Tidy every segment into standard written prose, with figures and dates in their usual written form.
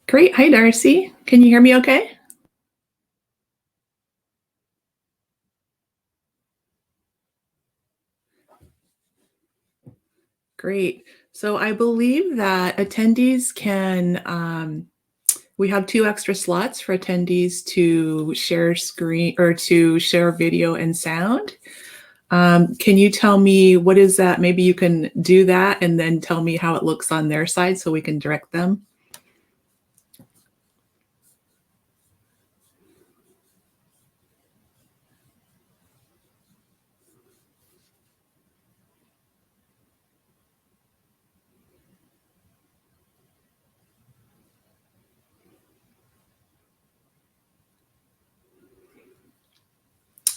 Great. Hi, Darcy. Can you hear me okay? Great. So I believe that attendees can, we have 2 extra slots for attendees to share screen or to share video and sound. Can you tell me what is that? Maybe you can do that and then tell me how it looks on their side so we can direct them.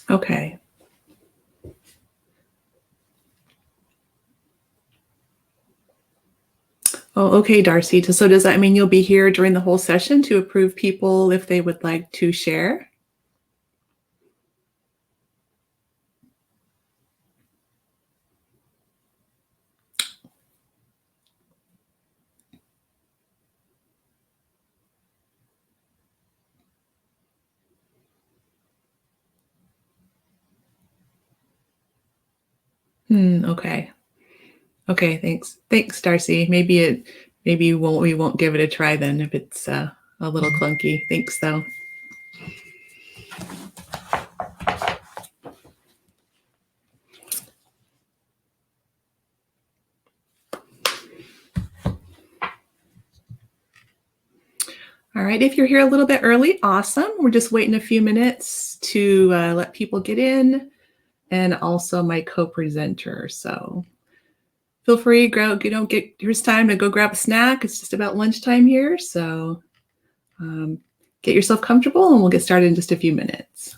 Okay. Oh, okay, Darcy. So does that mean you'll be here during the whole session to approve people if they would like to share? Okay. Okay, thanks. Thanks, Darcy. Maybe we won't give it a try then if it's a little clunky. Thanks, though. All right, if you're here a little bit early, awesome. We're just waiting a few minutes to let people get in, and also my co-presenter. So feel free, here's time to go grab a snack. It's just about lunchtime here, so get yourself comfortable and we'll get started in just a few minutes.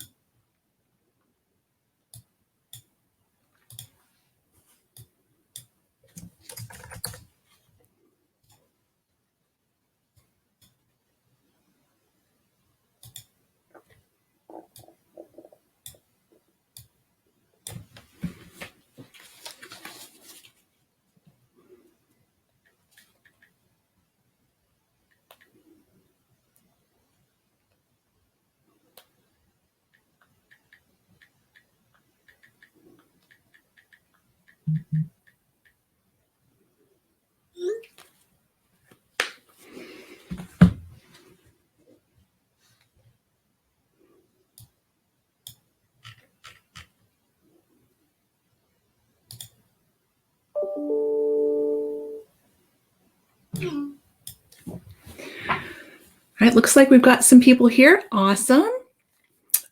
All right, looks like we've got some people here. Awesome.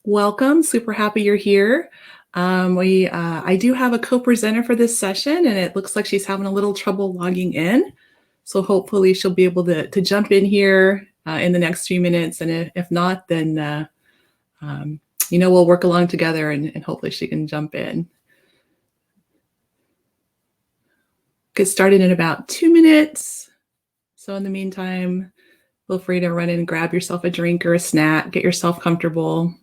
Welcome. Super happy you're here. I do have a co-presenter for this session, and it looks like she's having a little trouble logging in. So hopefully she'll be able to jump in here in the next few minutes. And if not, then, we'll work along together and hopefully she can jump in. Get started in about 2 minutes. So in the meantime, feel free to run in and grab yourself a drink or a snack, get yourself comfortable.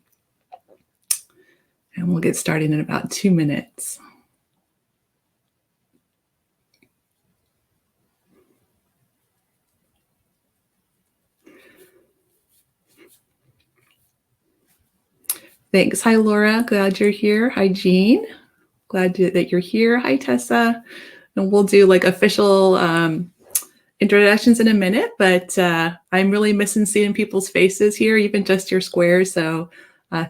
And we'll get started in about 2 minutes. Thanks. Hi, Laura. Glad you're here. Hi, Jean. Glad that you're here. Hi, Tessa. And we'll do like official introductions in a minute, but I'm really missing seeing people's faces here, even just your squares. So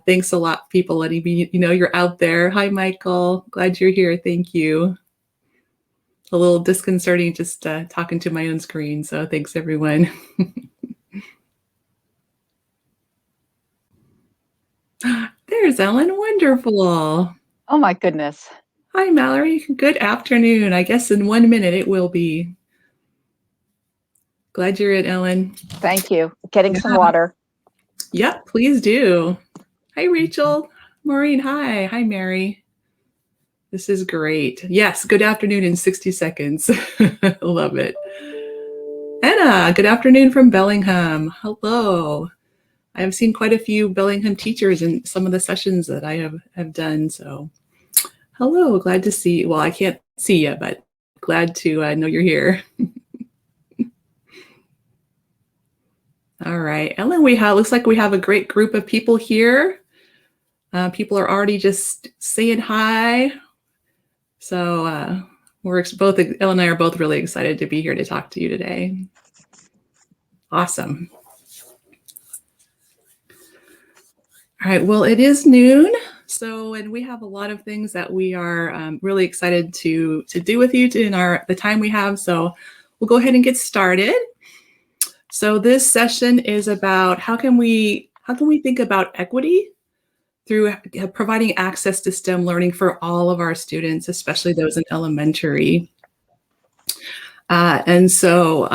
thanks a lot, people, letting me know you're out there. Hi, Michael. Glad you're here. Thank you. A little disconcerting just talking to my own screen. So thanks, everyone. There's Ellen. Wonderful. Oh, my goodness. Hi, Mallory. Good afternoon. I guess in 1 minute it will be. Glad you're in, Ellen. Thank you. Getting some water. Yep, please do. Hi, Rachel. Maureen, hi. Hi, Mary. This is great. Yes, good afternoon in 60 seconds. Love it. Anna, good afternoon from Bellingham. Hello. I have seen quite a few Bellingham teachers in some of the sessions that I have done. So hello, glad to see you. Well, I can't see you, but glad to know you're here. All right, Ellen, looks like we have a great group of people here. People are already just saying hi. So Ellen and I are both really excited to be here to talk to you today. Awesome. All right, well, it is noon. And we have a lot of things that we are really excited to do with you in the time we have. So we'll go ahead and get started. So this session is about how can we think about equity through providing access to STEM learning for all of our students, especially those in elementary. Actually,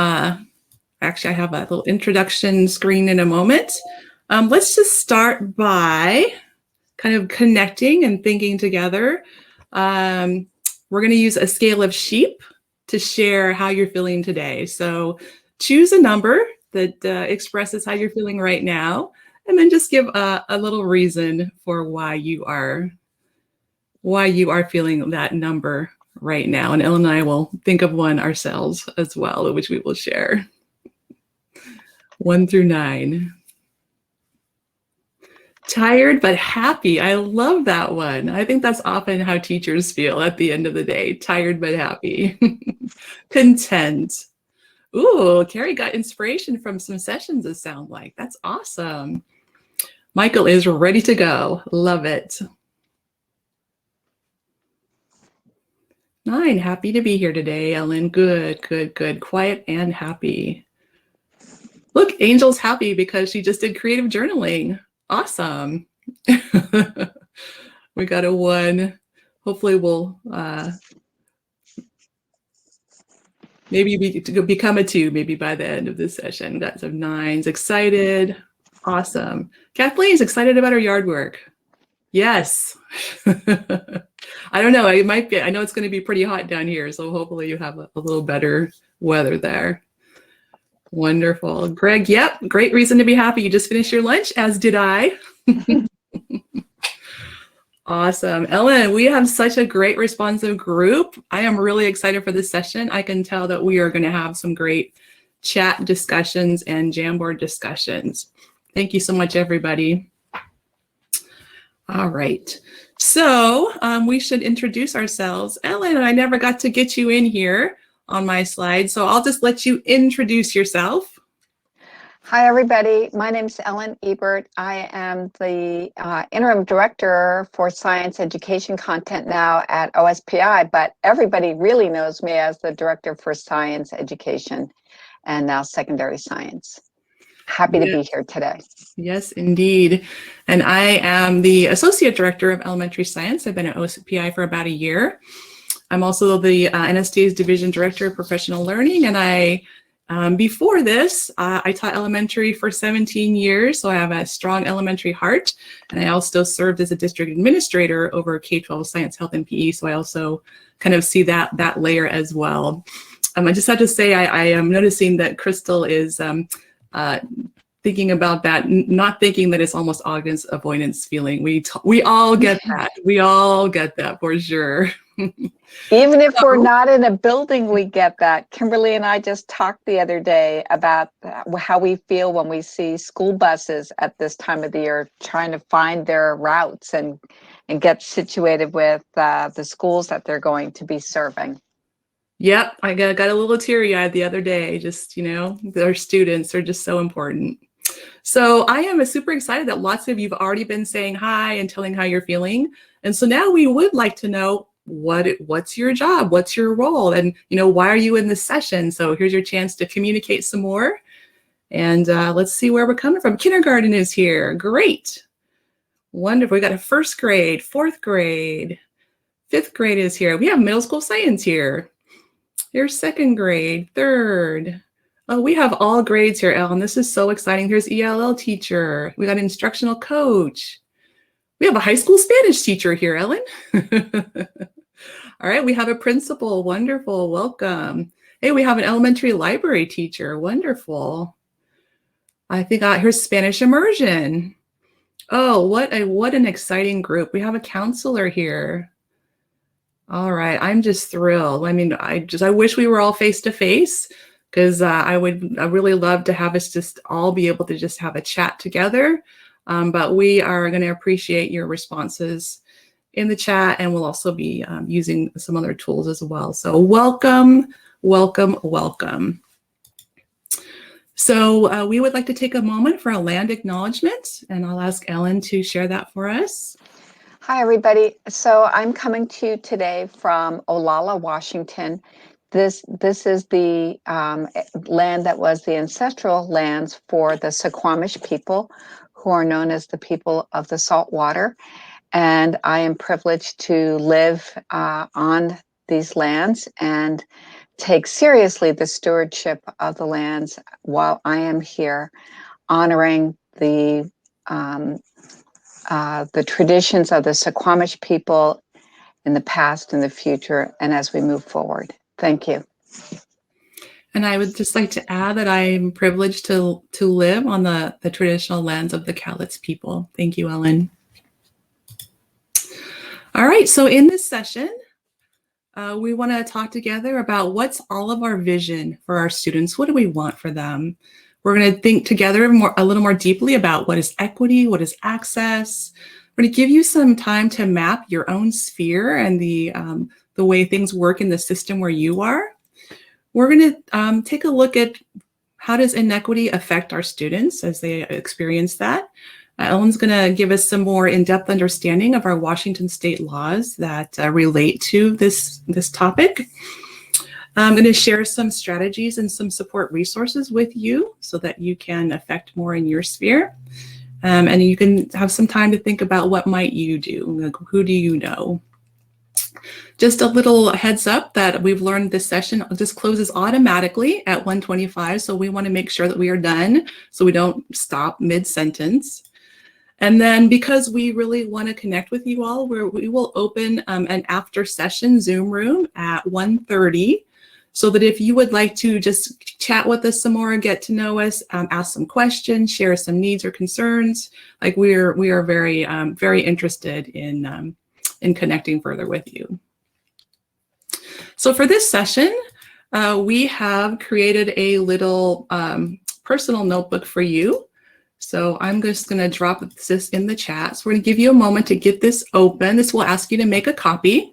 I have a little introduction screen in a moment. Let's just start by kind of connecting and thinking together. We're going to use a scale of sheep to share how you're feeling today. So choose a number that expresses how you're feeling right now, and then just give a little reason for why you are feeling that number right now. And Ellen and I will think of one ourselves as well, which we will share. 1 through 9. Tired but happy. I love that one. I think that's often how teachers feel at the end of the day. Tired but happy. Content. Ooh, Carrie got inspiration from some sessions, it sounds like. That's awesome. Michael is ready to go. Love it. 9, happy to be here today, Ellen. Good, good, good. Quiet and happy. Look, Angel's happy because she just did creative journaling. Awesome. We got a 1. Hopefully we'll maybe become a 2 maybe by the end of this session. Got some 9s. Excited. Awesome. Kathleen's excited about her yard work. Yes. I don't know. It might be. I know it's going to be pretty hot down here, so hopefully you have a little better weather there. Wonderful. Greg, yep, great reason to be happy. You just finished your lunch, as did I. Awesome. Ellen, we have such a great responsive group. I am really excited for this session. I can tell that we are going to have some great chat discussions and Jamboard discussions. Thank you so much, everybody. All right. So we should introduce ourselves. Ellen, I never got to get you in here on my slide, so I'll just let you introduce yourself. Hi, everybody. My name is Ellen Ebert. I am the interim director for science education content now at OSPI, but everybody really knows me as the director for science education and now secondary science. Happy to be here today. Yes, indeed. And I am the associate director of elementary science. I've been at OSPI for about a year. I'm also the NSDA's division director of professional learning, and I Before this, I taught elementary for 17 years, so I have a strong elementary heart. And I also served as a district administrator over K-12 science, health, and PE, so I also kind of see that layer as well. I just have to say I am noticing that Crystal is thinking about that, not thinking that it's almost audience avoidance feeling. We all get that. We all get that for sure. Even if we're not in a building, we get that. Kimberly and I just talked the other day about how we feel when we see school buses at this time of the year trying to find their routes and get situated with the schools that they're going to be serving. Yep, I got a little teary-eyed the other day. Just, their students are just so important. So I am super excited that lots of you have already been saying hi and telling how you're feeling. And so now we would like to know what's your job, what's your role, and why are you in this session? So here's your chance to communicate some more. And let's see where we're coming from. Kindergarten is here. Great. Wonderful. We got a first grade, fourth grade, fifth grade is here. We have middle school science here. Here's second grade, third. Oh, we have all grades here, Ellen. This is so exciting. Here's ELL teacher. We got an instructional coach. We have a high school Spanish teacher here, Ellen. All right, we have a principal. Wonderful. Welcome. Hey, we have an elementary library teacher. Wonderful. I think here's Spanish immersion. Oh, what an exciting group. We have a counselor here. All right, I'm just thrilled. I mean, I wish we were all face to face, because I really love to have us just all be able to just have a chat together. But we are going to appreciate your responses in the chat, and we'll also be using some other tools as well. So welcome, welcome, welcome. So we would like to take a moment for a land acknowledgement, and I'll ask Ellen to share that for us. Hi, everybody. So I'm coming to you today from Olalla, Washington. This is the land that was the ancestral lands for the Suquamish people, who are known as the people of the salt water. And I am privileged to live on these lands and take seriously the stewardship of the lands while I am here, honoring the traditions of the Suquamish people in the past and the future, and as we move forward. Thank you. And I would just like to add that I'm privileged to live on the traditional lands of the Cowlitz people. Thank you, Ellen. All right, so in this session, we want to talk together about what's all of our vision for our students. What do we want for them? We're going to think together a little more deeply about what is equity, what is access. We're going to give you some time to map your own sphere and the way things work in the system where you are. We're going to take a look at how does inequity affect our students as they experience that. Ellen's going to give us some more in-depth understanding of our Washington state laws that relate to this topic. I'm going to share some strategies and some support resources with you so that you can affect more in your sphere. And you can have some time to think about what might you do, like who do you know? Just a little heads up that we've learned this session just closes automatically at 1:25, so we want to make sure that we are done so we don't stop mid-sentence. And then because we really want to connect with you all, we will open an after session Zoom room at 1:30. So that if you would like to just chat with us some more, get to know us, ask some questions, share some needs or concerns, like we are very very interested in connecting further with you. So for this session, we have created a little personal notebook for you. So I'm just going to drop this in the chat. So we're going to give you a moment to get this open. This will ask you to make a copy.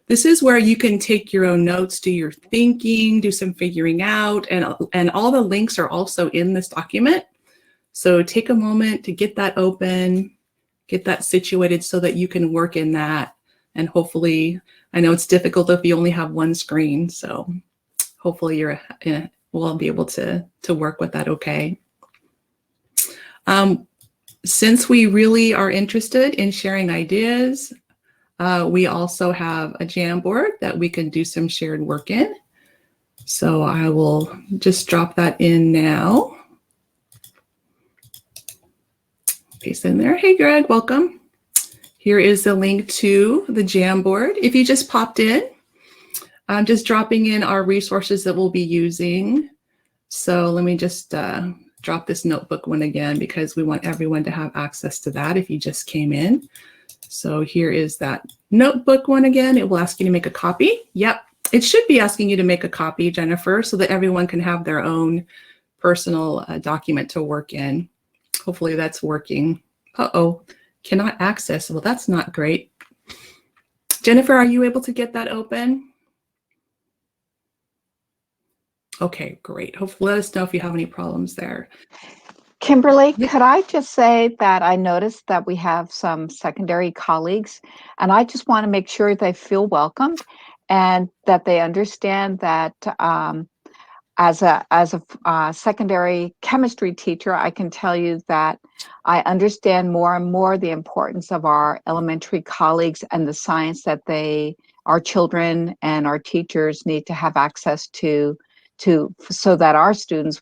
This is where you can take your own notes, do your thinking, do some figuring out, and all the links are also in this document. So take a moment to get that open, get that situated so that you can work in that. And hopefully, I know it's difficult if you only have one screen, so hopefully we'll be able to work with that okay. Since we really are interested in sharing ideas, we also have a Jamboard that we can do some shared work in. So I will just drop that in now. Paste in there. Hey, Greg, welcome. Here is the link to the Jamboard. If you just popped in, I'm just dropping in our resources that we'll be using. So let me just drop this notebook one again, because we want everyone to have access to that if you just came in. So here is that notebook one again. It will ask you to make a copy. Yep, it should be asking you to make a copy, Jennifer, so that everyone can have their own personal document to work in. Hopefully that's working. Uh-oh, cannot access. Well, that's not great. Jennifer, are you able to get that open? Okay, great. Hopefully let us know if you have any problems there. Kimberly, could I just say that I noticed that we have some secondary colleagues, and I just want to make sure they feel welcomed and that they understand that as a secondary chemistry teacher, I can tell you that I understand more and more the importance of our elementary colleagues and the science that our children and our teachers need to have access to so that our students,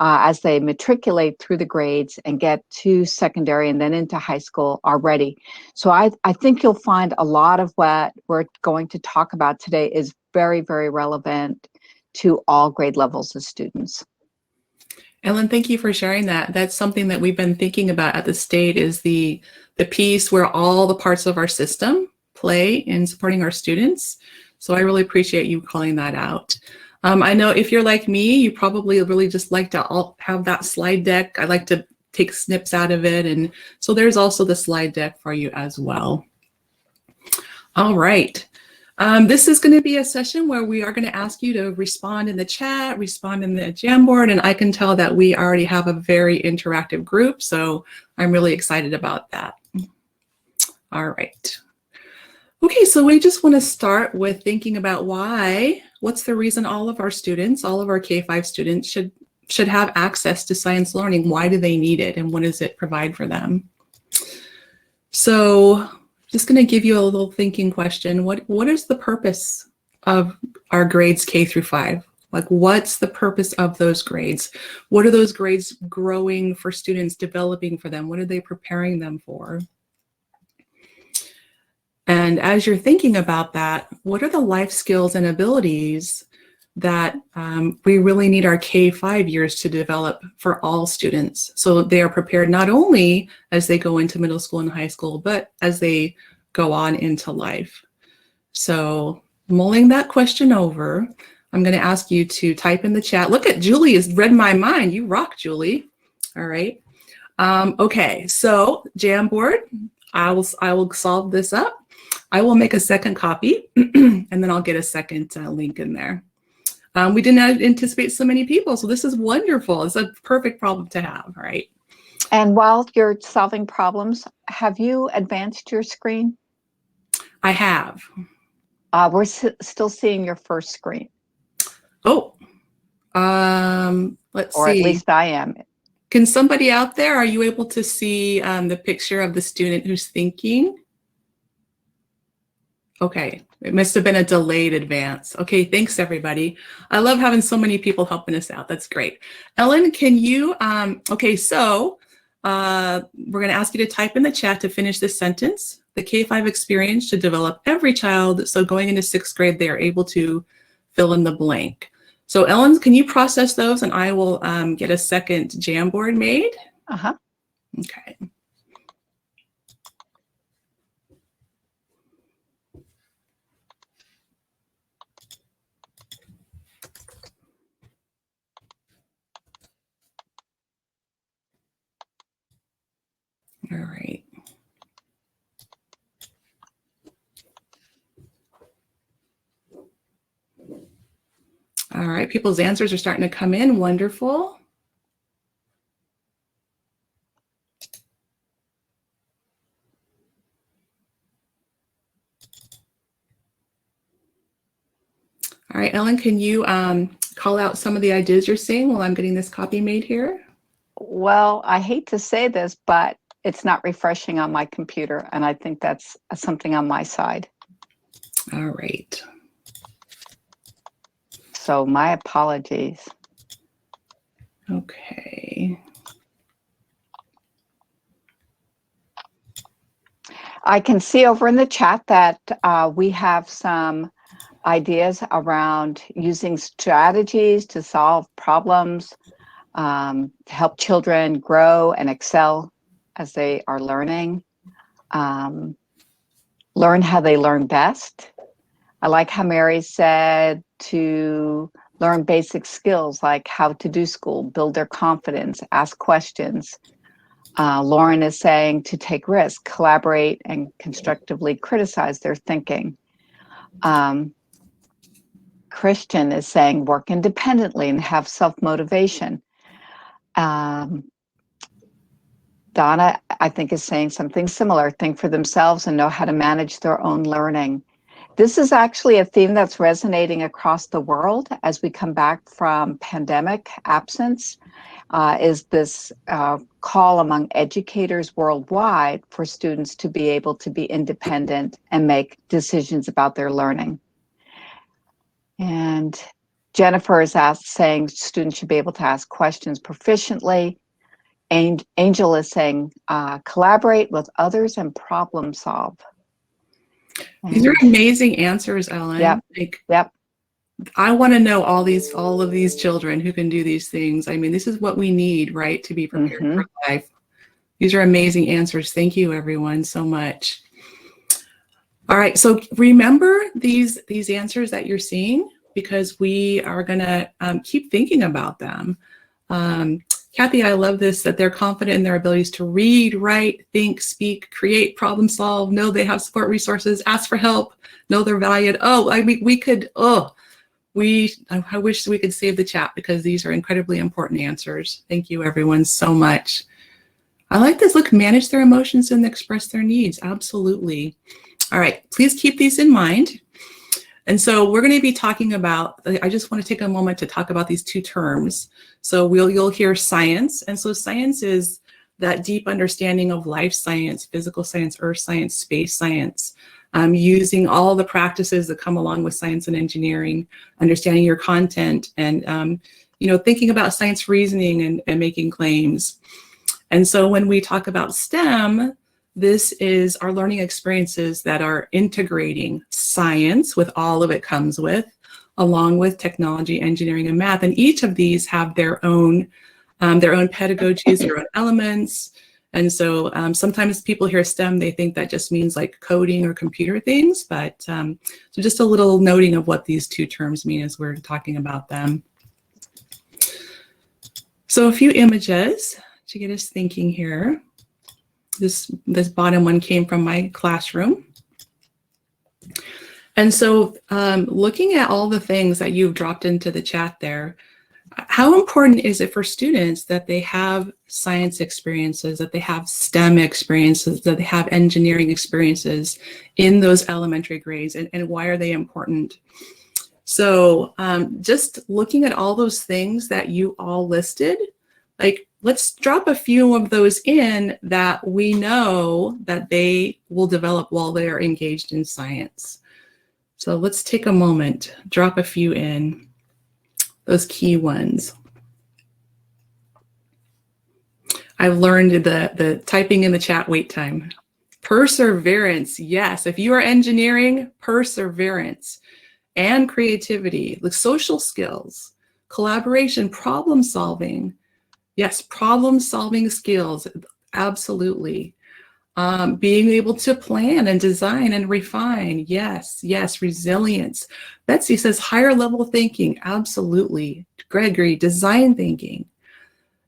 as they matriculate through the grades and get to secondary and then into high school, are ready. So I think you'll find a lot of what we're going to talk about today is very, very relevant to all grade levels of students. Ellen, thank you for sharing that. That's something that we've been thinking about at the state, is the piece where all the parts of our system play in supporting our students. So I really appreciate you calling that out. I know if you're like me, you probably really just like to have that slide deck. I like to take snips out of it. And so there's also the slide deck for you as well. All right. This is going to be a session where we are going to ask you to respond in the chat, respond in the Jamboard, and I can tell that we already have a very interactive group, so I'm really excited about that. All right. Okay, so we just want to start with thinking about what's the reason all of our students, all of our K-5 students should have access to science learning. Why do they need it, and what does it provide for them? So just going to give you a little thinking question. What is the purpose of our grades K through 5? Like, what's the purpose of those grades? What are those grades growing for students, developing for them? What are they preparing them for? And as you're thinking about that, what are the life skills and abilities that we really need our K-5 years to develop for all students, so they are prepared not only as they go into middle school and high school, but as they go on into life? So mulling that question over, I'm going to ask you to type in the chat. Look at Julie has read my mind. You rock, Julie. All right. Okay, so Jamboard, I will solve this up. I will make a second copy and then I'll get a second link in there. We didn't anticipate so many people, so this is wonderful. It's a perfect problem to have, right? And while you're solving problems, have you advanced your screen? I have. We're still seeing your first screen. Oh, let's see. Or at least I am. Can somebody out there, are you able to see the picture of the student who's thinking? Okay, it must have been a delayed advance. Okay, thanks everybody. I love having so many people helping us out. That's great. Ellen, can you, okay, so we're gonna ask you to type in the chat to finish this sentence. The K-5 experience should develop every child, so going into 6th grade, they are able to fill in the blank. So Ellen, can you process those and I will get a second Jamboard made? Uh-huh. Okay. All right. All right, people's answers are starting to come in. Wonderful. All right, Ellen, can you call out some of the ideas you're seeing while I'm getting this copy made here? Well, I hate to say this, but it's not refreshing on my computer, and I think that's something on my side. All right. So my apologies. Okay. I can see over in the chat that we have some ideas around using strategies to solve problems, to help children grow and excel as they are learning, learn how they learn best. I like how Mary said to learn basic skills like how to do school, build their confidence, ask questions. Lauren is saying to take risks, collaborate, and constructively criticize their thinking. Christian is saying work independently and have self-motivation. Donna, I think, is saying something similar, think for themselves and know how to manage their own learning. This is actually a theme that's resonating across the world as we come back from pandemic absence, is this call among educators worldwide for students to be able to be independent and make decisions about their learning. And Jennifer is saying students should be able to ask questions proficiently. Angel is saying collaborate with others and problem solve. These are amazing answers, Ellen. Yep. Yep. I want to know all of these children who can do these things. I mean, this is what we need, right, to be prepared for life. These are amazing answers. Thank you, everyone, so much. All right, so remember these answers that you're seeing, because we are going to keep thinking about them. Kathy, I love this, that they're confident in their abilities to read, write, think, speak, create, problem solve, know they have support resources, ask for help, know they're valued. Oh, I mean, I wish we could save the chat, because these are incredibly important answers. Thank you, everyone, so much. I like this. Look, manage their emotions and express their needs. Absolutely. All right, please keep these in mind. And so we're going to be talking about, I just want to take a moment to talk about these two terms. So you'll hear science. And so science is that deep understanding of life science, physical science, earth science, space science, using all the practices that come along with science and engineering, understanding your content, and thinking about science reasoning and making claims. And so when we talk about STEM, this is our learning experiences that are integrating science with all of it comes with, along with technology, engineering, and math. And each of these have their own pedagogies, their own elements. And so sometimes people hear STEM, they think that just means like coding or computer things. But so just a little noting of what these two terms mean as we're talking about them. So a few images to get us thinking here. This bottom one came from my classroom. And so looking at all the things that you've dropped into the chat there, how important is it for students that they have science experiences, that they have STEM experiences, that they have engineering experiences in those elementary grades, and why are they important? So just looking at all those things that you all listed, like, let's drop a few of those in that we know that they will develop while they are engaged in science. So let's take a moment, drop a few in, those key ones. I've learned the typing in the chat wait time. Perseverance, yes. If you are engineering, perseverance and creativity, like social skills, collaboration, problem solving. Yes, problem-solving skills, absolutely. Being able to plan and design and refine, yes, resilience. Betsy says higher level thinking, absolutely. Gregory, design thinking.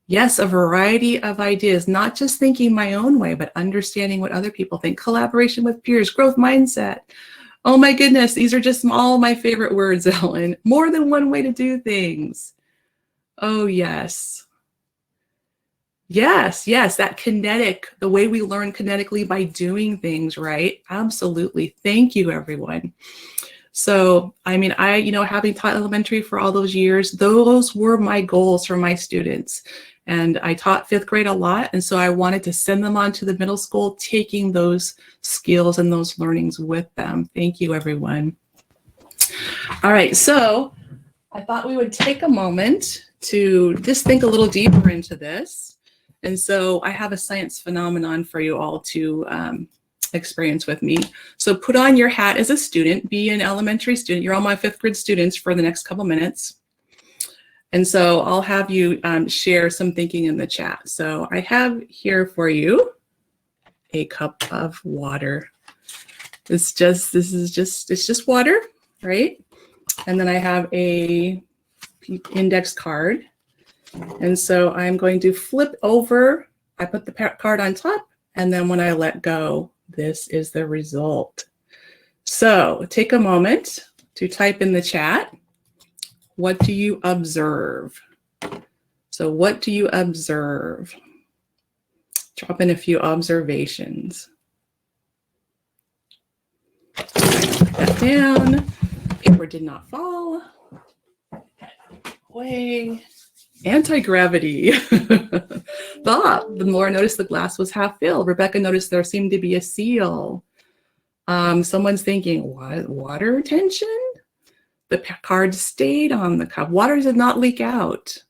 Yes, a variety of ideas, not just thinking my own way, but understanding what other people think. Collaboration with peers, growth mindset. Oh my goodness, these are just all my favorite words, Ellen. More than one way to do things. Oh yes. Yes, that kinetic, the way we learn kinetically by doing things, right? Absolutely. Thank you, everyone. So, I mean, having taught elementary for all those years, those were my goals for my students. And I taught fifth grade a lot. And so I wanted to send them on to the middle school, taking those skills and those learnings with them. Thank you, everyone. All right, so I thought we would take a moment to just think a little deeper into this. And so I have a science phenomenon for you all to experience with me. So put on your hat as a student, be an elementary student. You're all my 5th grade students for the next couple minutes. And so I'll have you share some thinking in the chat. So I have here for you a cup of water. It's just water, right? And then I have a index card. And so I'm going to flip over. I put the card on top, and then when I let go, this is the result. So take a moment to type in the chat. What do you observe? So what do you observe? Drop in a few observations. Put that down. Paper did not fall. Away. Anti-gravity. Bob, the more I noticed the glass was half filled. Rebecca noticed there seemed to be a seal. Someone's thinking, what? Water tension? The card stayed on the cup. Water did not leak out.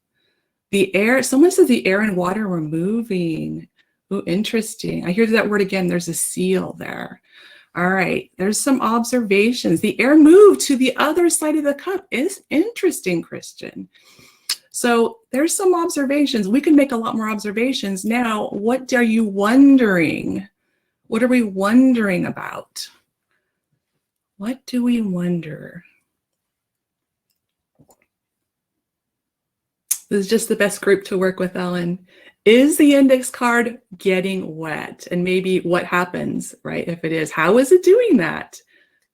The air, someone says the air and water were moving. Oh, interesting. I hear that word again. There's a seal there. All right, there's some observations. The air moved to the other side of the cup. It's interesting, Christian. So there's some observations. We can make a lot more observations. Now, what are you wondering? What are we wondering about? What do we wonder? This is just the best group to work with, Ellen. Is the index card getting wet? And maybe what happens, right? If it is, how is it doing that?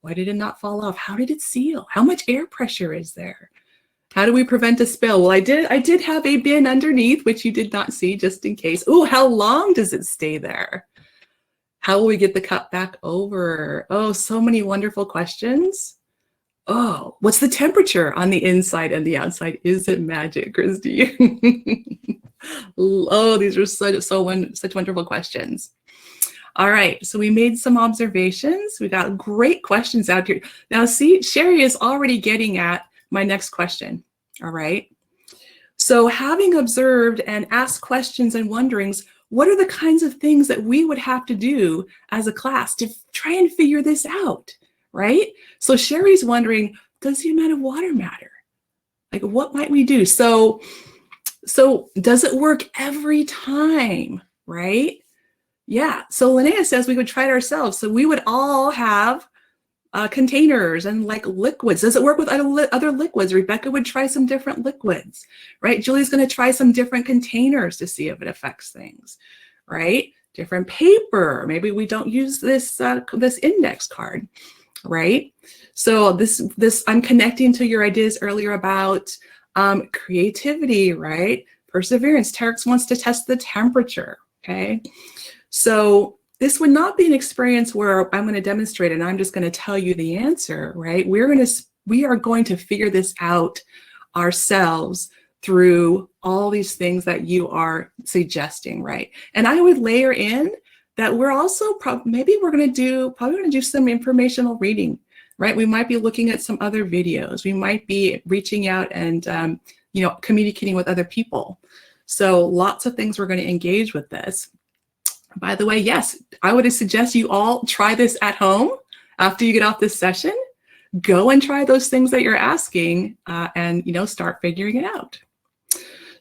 Why did it not fall off? How did it seal? How much air pressure is there? How do we prevent a spill? Well, I did have a bin underneath, which you did not see, just in case. Oh, how long does it stay there? How will we get the cup back over? Oh, so many wonderful questions. Oh, what's the temperature on the inside and the outside? Is it magic, Christy? Oh, these are such wonderful questions. All right, so we made some observations. We got great questions out here. Now, see, Sherry is already getting at my next question. All right. So having observed and asked questions and wonderings, what are the kinds of things that we would have to do as a class to try and figure this out, right? So Sherry's wondering, does the amount of water matter? Like, what might we do? So does it work every time, right? Yeah. So Linnea says we would try it ourselves. So we would all have containers and like liquids. Does it work with other liquids? Rebecca would try some different liquids, right? Julie's going to try some different containers to see if it affects things, right? Different paper. Maybe we don't use this this index card, right? So this I'm connecting to your ideas earlier about creativity, right? Perseverance. Terex wants to test the temperature, okay? So this would not be an experience where I'm going to demonstrate and I'm just going to tell you the answer, right? We are going to figure this out ourselves through all these things that you are suggesting, right? And I would layer in that we're also probably going to do some informational reading, right? We might be looking at some other videos. We might be reaching out and communicating with other people. So lots of things we're going to engage with this. By the way, yes, I would suggest you all try this at home after you get off this session. Go and try those things that you're asking and start figuring it out.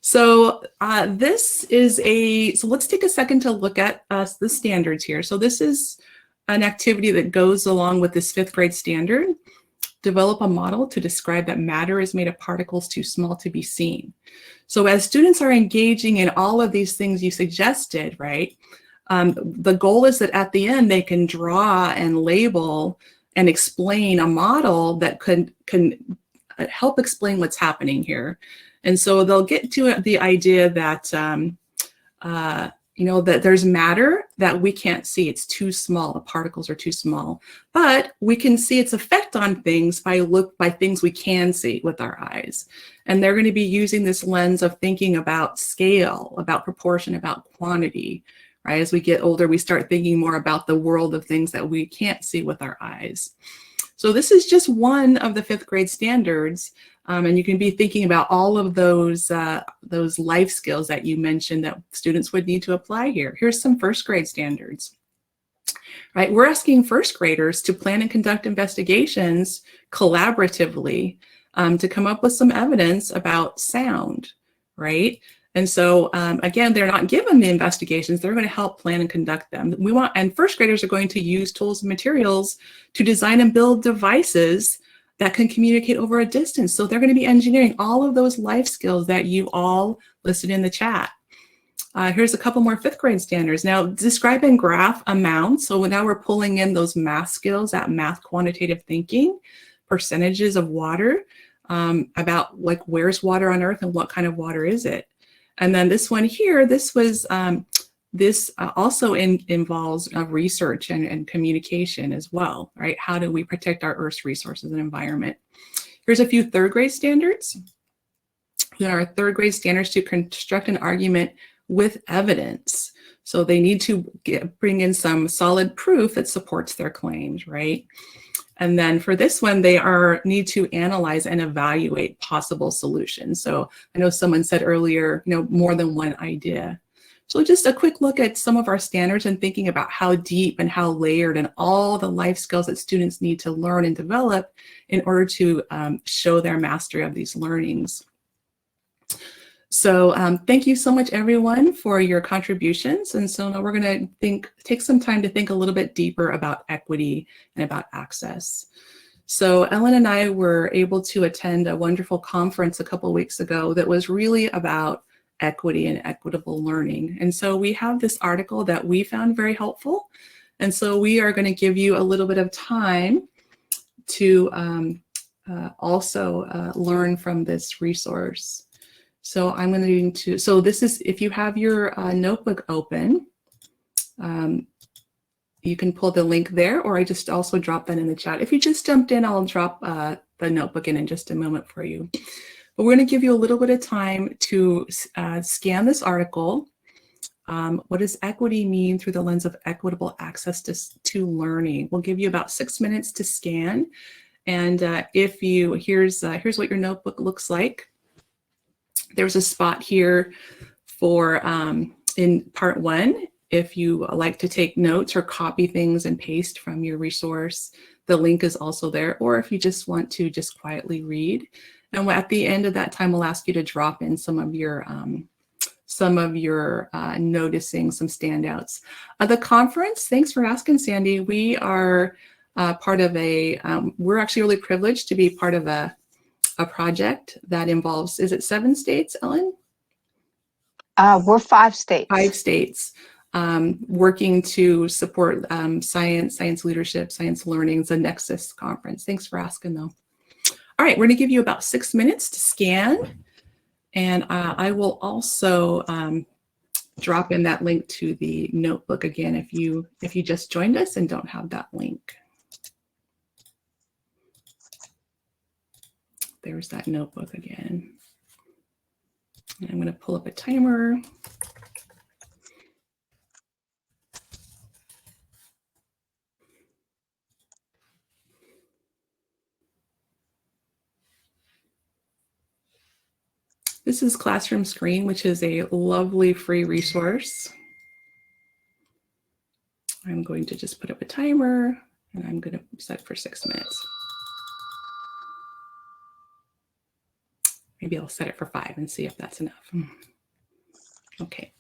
So so let's take a second to look at the standards here. So this is an activity that goes along with this 5th grade standard. Develop a model to describe that matter is made of particles too small to be seen. So as students are engaging in all of these things you suggested, right? The goal is that at the end they can draw and label and explain a model that can help explain what's happening here. And so they'll get to the idea that that there's matter that we can't see. It's too small. The particles are too small, but we can see its effect on things by things we can see with our eyes. And they're going to be using this lens of thinking about scale, about proportion, about quantity. Right? As we get older, we start thinking more about the world of things that we can't see with our eyes. So this is just one of the 5th grade standards. And you can be thinking about all of those life skills that you mentioned that students would need to apply here. Here's some 1st grade standards. Right, we're asking 1st graders to plan and conduct investigations collaboratively to come up with some evidence about sound, right? And so again, they're not given the investigations, they're going to help plan and conduct them. And 1st graders are going to use tools and materials to design and build devices that can communicate over a distance. So they're going to be engineering all of those life skills that you all listed in the chat. Here's a couple more 5th grade standards. Now, describe and graph amounts. So now we're pulling in those math skills, that math quantitative thinking, percentages of water, about like where's water on Earth and what kind of water is it? And then this one here, this was also involves research and communication as well, right? How do we protect our Earth's resources and environment? Here's a few 3rd grade standards. There are 3rd grade standards to construct an argument with evidence. So they need to bring in some solid proof that supports their claims, right? And then for this one, they need to analyze and evaluate possible solutions. So I know someone said earlier, more than one idea. So just a quick look at some of our standards and thinking about how deep and how layered and all the life skills that students need to learn and develop in order to show their mastery of these learnings. So thank you so much, everyone, for your contributions. And so now we're going to take some time to think a little bit deeper about equity and about access. So Ellen and I were able to attend a wonderful conference a couple of weeks ago that was really about equity and equitable learning. And so we have this article that we found very helpful. And so we are going to give you a little bit of time to also learn from this resource. So I'm going to, so this is, if you have your notebook open, you can pull the link there, or I just also dropped that in the chat. If you just jumped in, I'll drop the notebook in just a moment for you. But we're going to give you a little bit of time to scan this article. What does equity mean through the lens of equitable access to learning? We'll give you about 6 minutes to scan. And here's what your notebook looks like. There's a spot here for in part 1, if you like to take notes or copy things and paste from your resource, the link is also there. Or if you just want to just quietly read. And at the end of that time, we'll ask you to drop in some of your noticing, some standouts. The conference, thanks for asking, Sandy. We are part of we're actually really privileged to be part of a project that involves, is it 7 states, Ellen? We're 5 states. 5 states working to support science leadership, science learning. It's a Nexus conference. Thanks for asking, though. All right, we're going to give you about 6 minutes to scan. And I will also drop in that link to the notebook again if you just joined us and don't have that link. There's that notebook again. And I'm going to pull up a timer. This is Classroom Screen, which is a lovely free resource. I'm going to just put up a timer and I'm going to set for 6 minutes. Maybe I'll set it for 5 and see if that's enough. Okay.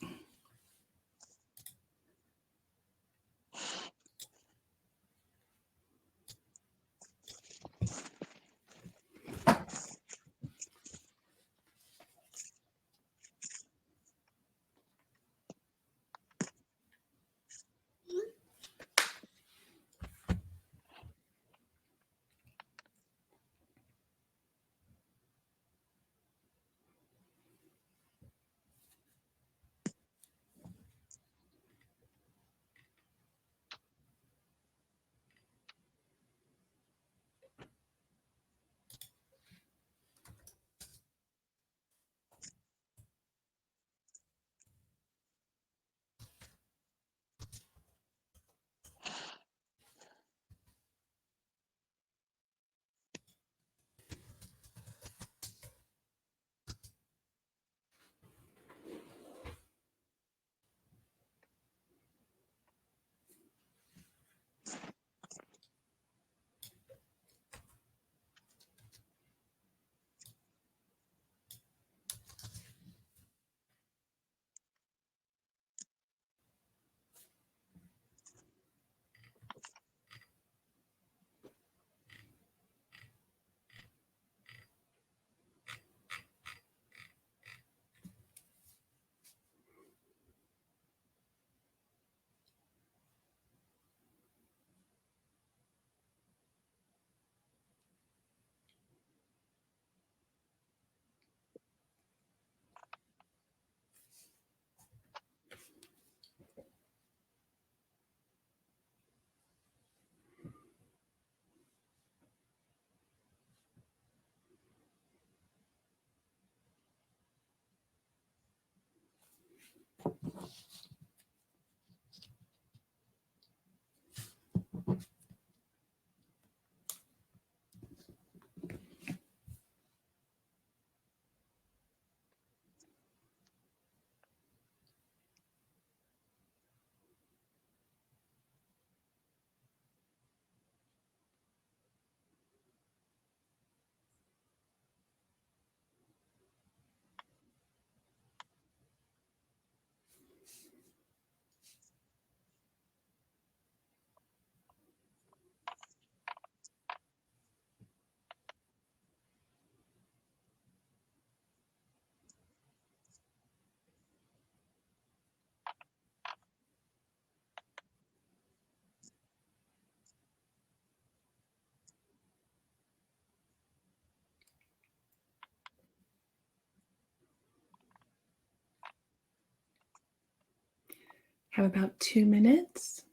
Have about 2 minutes.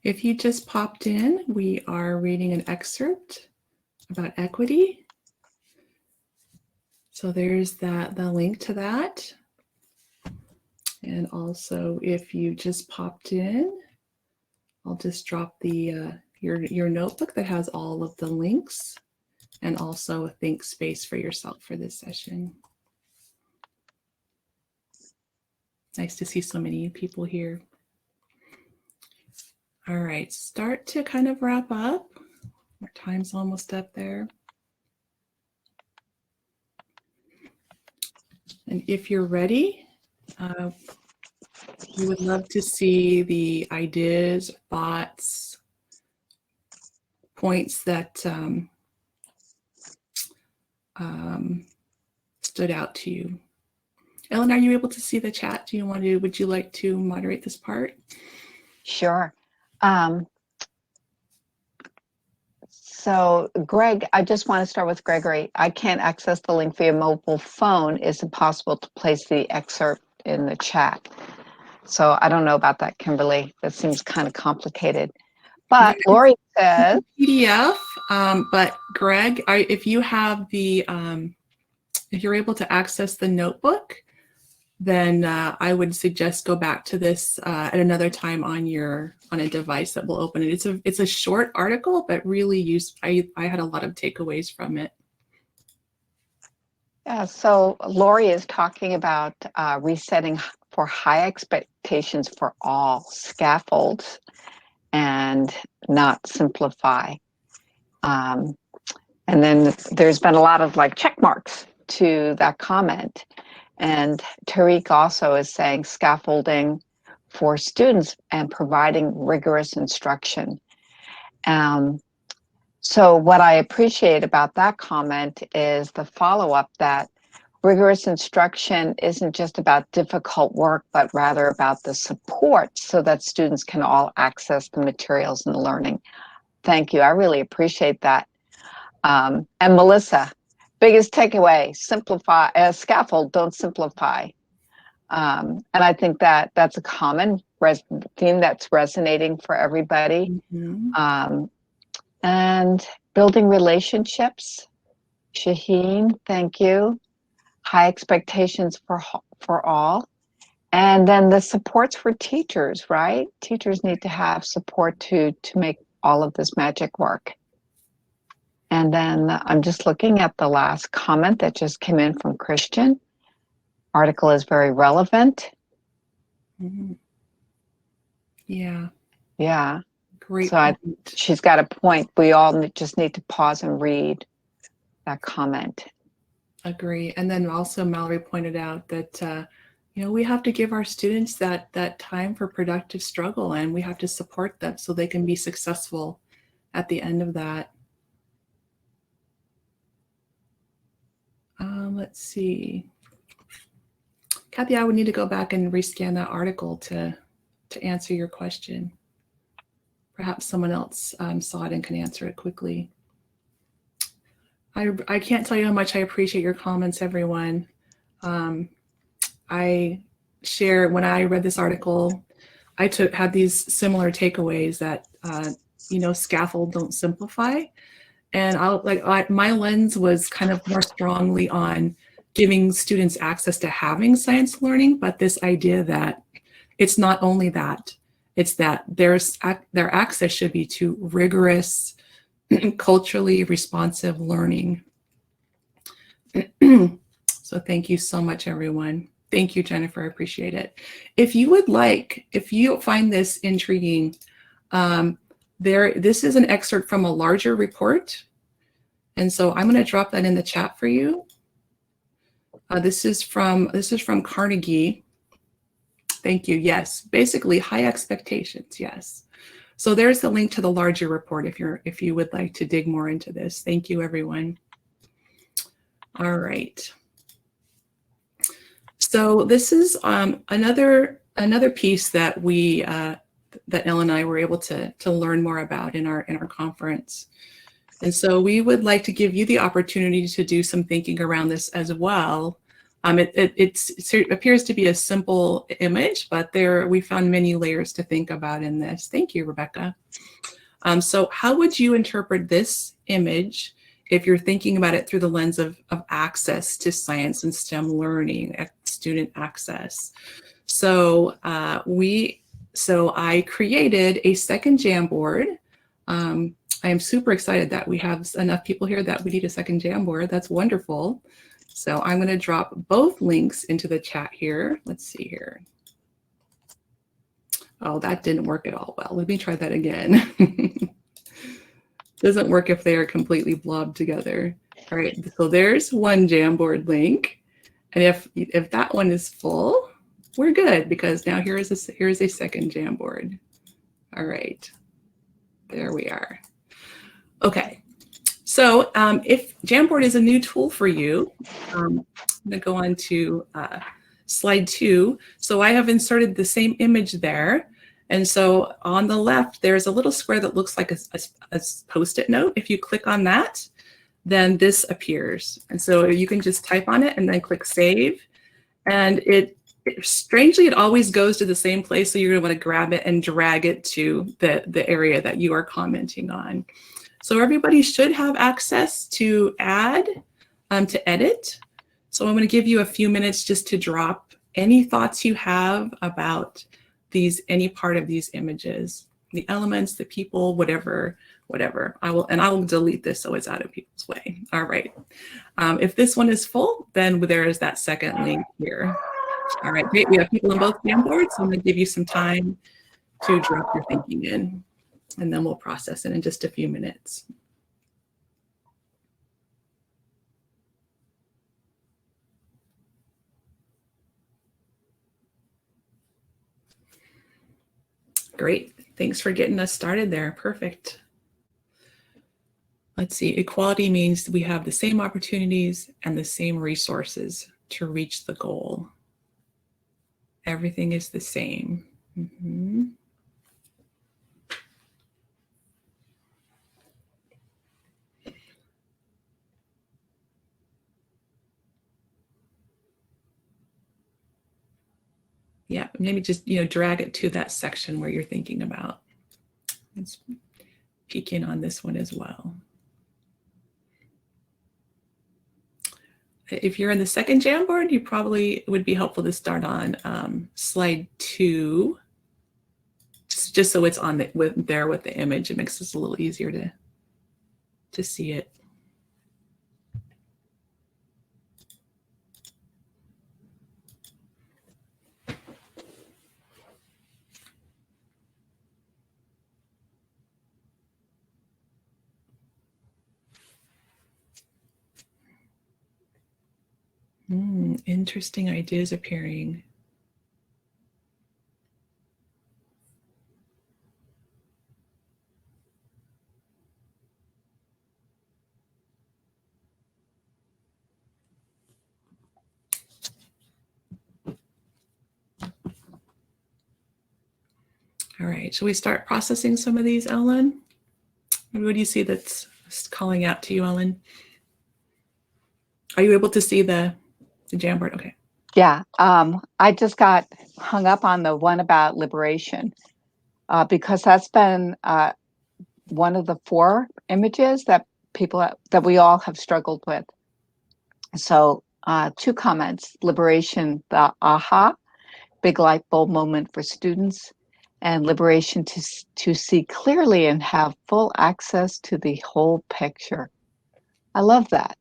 If you just popped in, we are reading an excerpt about equity. So there's the link to that. And also, if you just popped in, I'll just drop the your notebook that has all of the links and also a think space for yourself for this session. Nice to see so many people here. All right, start to kind of wrap up. Our time's almost up there. And if you're ready, we would love to see the ideas, thoughts, points that stood out to you. Ellen, are you able to see the chat? Would you like to moderate this part? Sure. So Greg, I just want to start with Gregory. I can't access the link via mobile phone. Is it possible to place the excerpt in the chat? So I don't know about that, Kimberly. That seems kind of complicated. But Lori says PDF. But Greg, if you have the, if you're able to access the notebook, then I would suggest go back to this at another time on a device that will open it. It's a short article, but really used. I had a lot of takeaways from it. Yeah, so Lori is talking about resetting for high expectations for all, scaffolds, and not simplify. And then there's been a lot of like check marks to that comment. And Tariq also is saying scaffolding for students and providing rigorous instruction. So what I appreciate about that comment is the follow-up that rigorous instruction isn't just about difficult work, but rather about the support so that students can all access the materials and the learning. Thank you. I really appreciate that. And Melissa, biggest takeaway, simplify, scaffold, don't simplify. And I think that that's a common theme that's resonating for everybody. Mm-hmm. And building relationships. Shaheen, thank you. High expectations for all. And then the supports for teachers, right? Teachers need to have support to make all of this magic work. And then I'm just looking at the last comment that just came in from Christian. Article is very relevant. Mm-hmm. Yeah. Yeah. Great. So she's got a point. We all just need to pause and read that comment. Agree. And then also Mallory pointed out that, we have to give our students that time for productive struggle, and we have to support them so they can be successful at the end of that. Let's see. Kathy, I would need to go back and rescan that article to answer your question. Perhaps someone else saw it and can answer it quickly. I can't tell you how much I appreciate your comments, everyone. I share, when I read this article, I had these similar takeaways that, scaffold, don't simplify. And my lens was kind of more strongly on giving students access to having science learning, but this idea that it's not only that, it's that their access should be to rigorous, culturally responsive learning. So thank you so much, everyone. Thank you, Jennifer. I appreciate it. If you find this intriguing, this is an excerpt from a larger report. And so I'm going to drop that in the chat for you. This is from Carnegie. Thank you. Yes, basically high expectations. Yes. So there's the link to the larger report if you would like to dig more into this. Thank you, everyone. All right. So this is another piece that that Ellen and I were able to learn more about in our conference. And so we would like to give you the opportunity to do some thinking around this as well. It appears to be a simple image, but we found many layers to think about in this. Thank you, Rebecca. So how would you interpret this image if you're thinking about it through the lens of access to science and STEM learning, student access? So I created a second Jamboard. I am super excited that we have enough people here that we need a second Jamboard. That's wonderful. So I'm going to drop both links into the chat here. Let's see here. Oh, that didn't work at all well. Let me try that again. Doesn't work if they are completely blobbed together. All right, so there's one Jamboard link. And if that one is full, we're good, because now here is a second Jamboard. All right, there we are. Okay, so if Jamboard is a new tool for you, I'm gonna go on to slide 2. So I have inserted the same image there. And so on the left, there's a little square that looks like a Post-it note. If you click on that, then this appears. And so you can just type on it and then click Save. And strangely, it always goes to the same place. So you're going to want to grab it and drag it to the area that you are commenting on. So everybody should have access to add, to edit. So I'm going to give you a few minutes just to drop any thoughts you have about any part of these images, the elements, the people, whatever. I will delete this so it's out of people's way. All right. If this one is full, then there is that second link here. All right, great. We have people on both Jamboards, so I'm going to give you some time to drop your thinking in, and then we'll process it in just a few minutes. Great. Thanks for getting us started there. Perfect. Let's see. Equality means we have the same opportunities and the same resources to reach the goal. Everything is the same. Mm-hmm. Yeah, maybe just drag it to that section where you're thinking about. Let's peek in on this one as well. If you're in the second Jamboard, you probably would be helpful to start on slide 2, just so it's on with the image. It makes it a little easier to see it. Interesting ideas appearing. All right, shall we start processing some of these, Ellen? What do you see that's calling out to you, Ellen? Are you able to see the Jamboard? Okay. Yeah, I just got hung up on the one about liberation because that's been one of the 4 images that we all have struggled with. So 2 comments: liberation, the aha, big light bulb moment for students, and liberation to see clearly and have full access to the whole picture. I love that.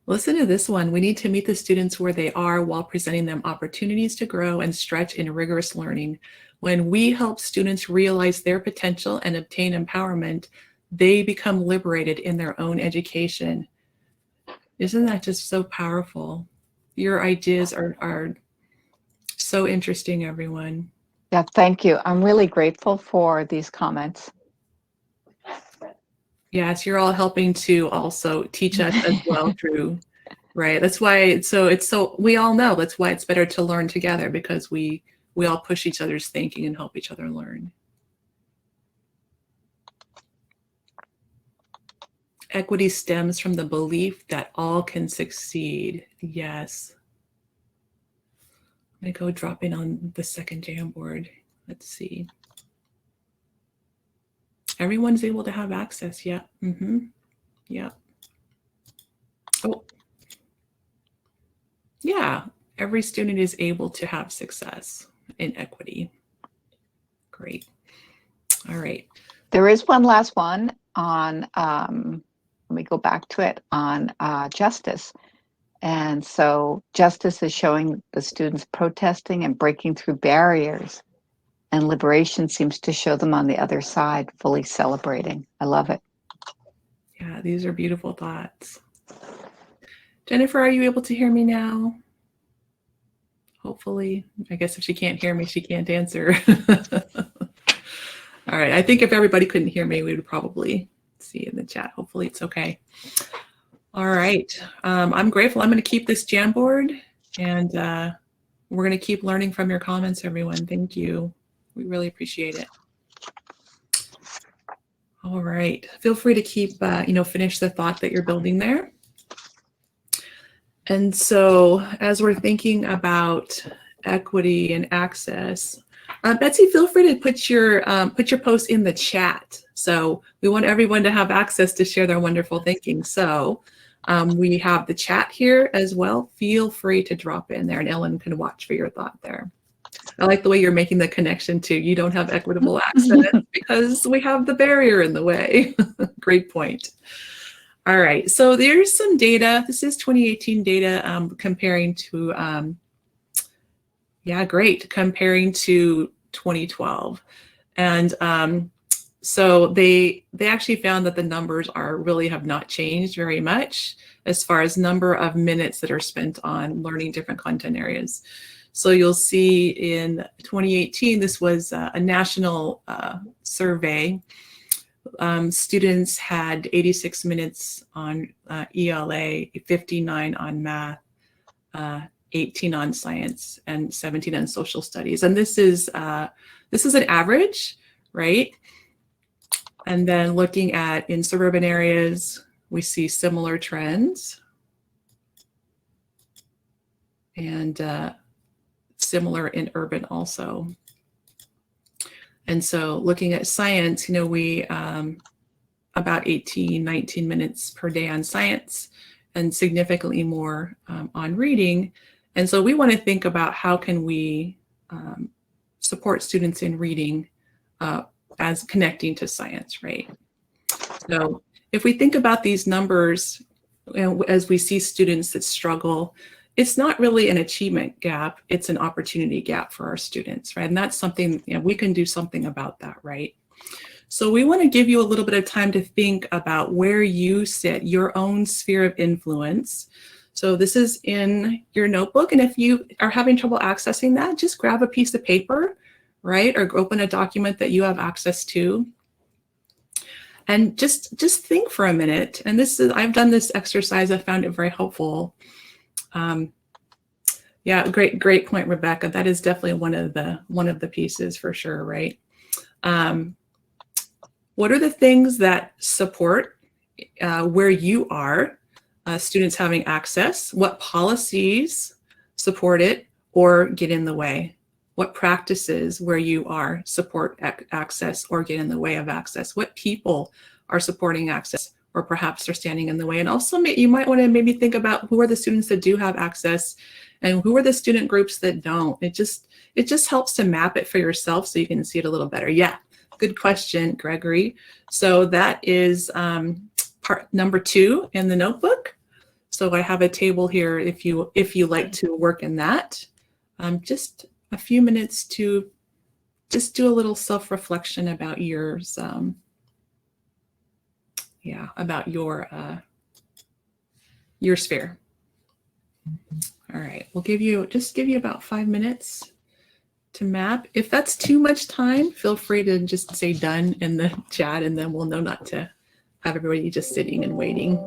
Listen to this one. We need to meet the students where they are while presenting them opportunities to grow and stretch in rigorous learning. When we help students realize their potential and obtain empowerment, they become liberated in their own education. Isn't that just so powerful? Your ideas are so interesting, everyone. Yeah, thank you. I'm really grateful for these comments. Yes, you're all helping to also teach us as well through, right? That's why it's so we all know that's why it's better to learn together, because we all push each other's thinking and help each other learn. Equity stems from the belief that all can succeed. Yes. I'm gonna go drop in on the second Jamboard. Let's see. Everyone's able to have access. Yeah. Yeah. Oh, yeah. Every student is able to have success in equity. Great. All right. There is one last one on, let me go back to it, on justice. And so justice is showing the students protesting and breaking through barriers. And liberation seems to show them on the other side, fully celebrating. I love it. Yeah, these are beautiful thoughts. Jennifer, are you able to hear me now? Hopefully. I guess if she can't hear me, she can't answer. All right. I think if everybody couldn't hear me, we would probably see in the chat. Hopefully it's okay. All right. I'm grateful. I'm going to keep this Jamboard, and we're going to keep learning from your comments, everyone. Thank you. We really appreciate it. All right. Feel free to keep, finish the thought that you're building there. And so as we're thinking about equity and access, Betsy, feel free to put your post in the chat. So we want everyone to have access to share their wonderful thinking. So we have the chat here as well. Feel free to drop in there, and Ellen can watch for your thought there. I like the way you're making the connection to you don't have equitable access because we have the barrier in the way. Great point. All right, so there's some data. This is 2018 data comparing to, comparing to 2012. And so they actually found that the numbers really have not changed very much as far as number of minutes that are spent on learning different content areas. So you'll see in 2018, this was a national survey. Students had 86 minutes on ELA, 59 on math, 18 on science, and 17 on social studies. And this is an average, right? And then looking at in suburban areas, we see similar trends, and similar in urban also. And so looking at science, we about 18, 19 minutes per day on science, and significantly more on reading. And so we want to think about how can we support students in reading as connecting to science, right? So if we think about these numbers, as we see students that struggle, it's not really an achievement gap, it's an opportunity gap for our students, right? And that's something, we can do something about that, right? So we want to give you a little bit of time to think about where you sit, your own sphere of influence. So this is in your notebook, and if you are having trouble accessing that, just grab a piece of paper, right? Or open a document that you have access to. And just think for a minute. And I've done this exercise, I found it very helpful. Yeah, great point, Rebecca. That is definitely one of the pieces for sure, right? What are the things that support where you are, students having access? What policies support it or get in the way? What practices where you are support access or get in the way of access? What people are supporting access or perhaps they're standing in the way? And also you might want to maybe think about who are the students that do have access and who are the student groups that don't. It just helps to map it for yourself so you can see it a little better. Yeah, good question, Gregory. So that is part number 2 in the notebook. So I have a table here if you like to work in that. Just a few minutes to just do a little self-reflection about yours. yeah, about your sphere. All right, we'll give you about 5 minutes to map. If that's too much time, feel free to just say done in the chat, and then we'll know not to have everybody just sitting and waiting.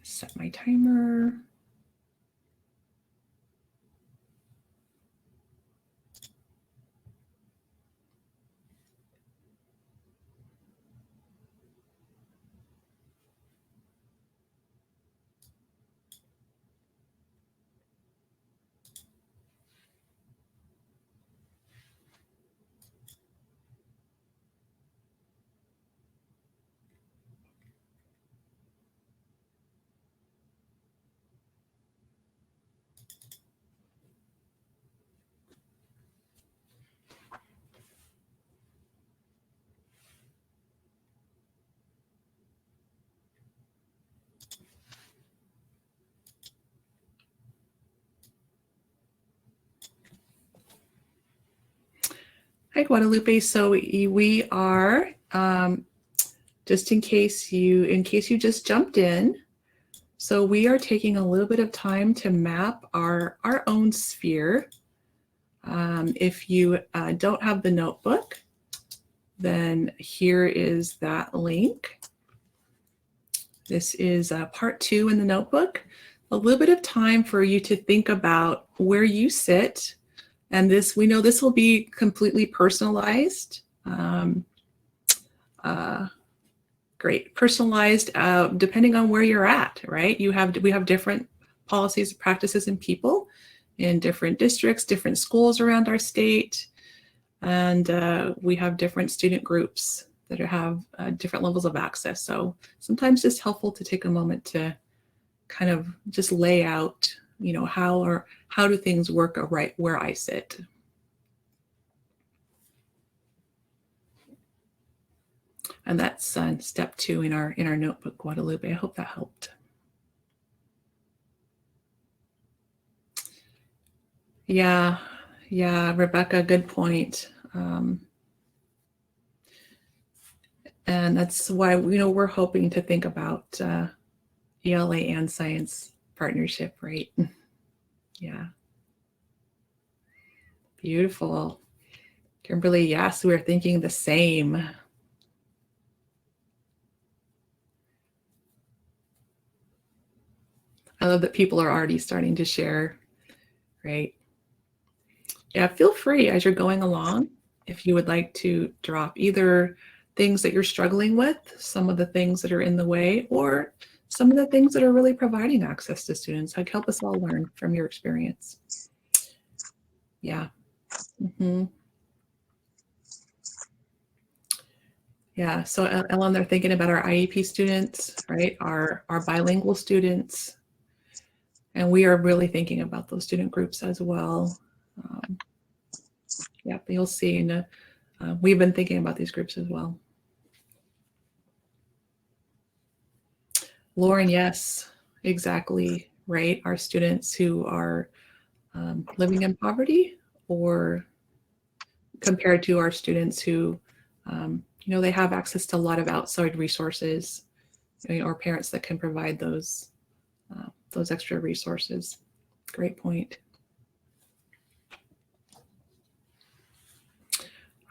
Set my timer. Hi, Guadalupe. So we are, just in case you just jumped in, so we are taking a little bit of time to map our own sphere. If you don't have the notebook, then here is that link. This is part 2 in the notebook. A little bit of time for you to think about where you sit. And this, we know this will be completely personalized. Great, personalized depending on where you're at, right? We have different policies, practices, and people in different districts, different schools around our state. And we have different student groups that have different levels of access. So sometimes it's helpful to take a moment to kind of just lay out, you know, how do things work right where I sit. And that's step 2 in our notebook, Guadalupe. I hope that helped. Yeah, Rebecca, good point. And that's why, you know, we're hoping to think about ELA and science partnership, right? Yeah. Beautiful. Kimberly, yes, we're thinking the same. I love that people are already starting to share, right? Yeah, feel free as you're going along, if you would like to drop either things that you're struggling with, some of the things that are in the way, or some of the things that are really providing access to students. Like, help us all learn from your experience. Yeah. Mm-hmm. Yeah, so Ellen, they're thinking about our IEP students, right? Our bilingual students. And we are really thinking about those student groups as well. Yeah, you'll see. We've been thinking about these groups as well. Lauren, yes, exactly, right? Our students who are living in poverty, or compared to our students who, you know, they have access to a lot of outside resources, you know, or parents that can provide those extra resources. Great point.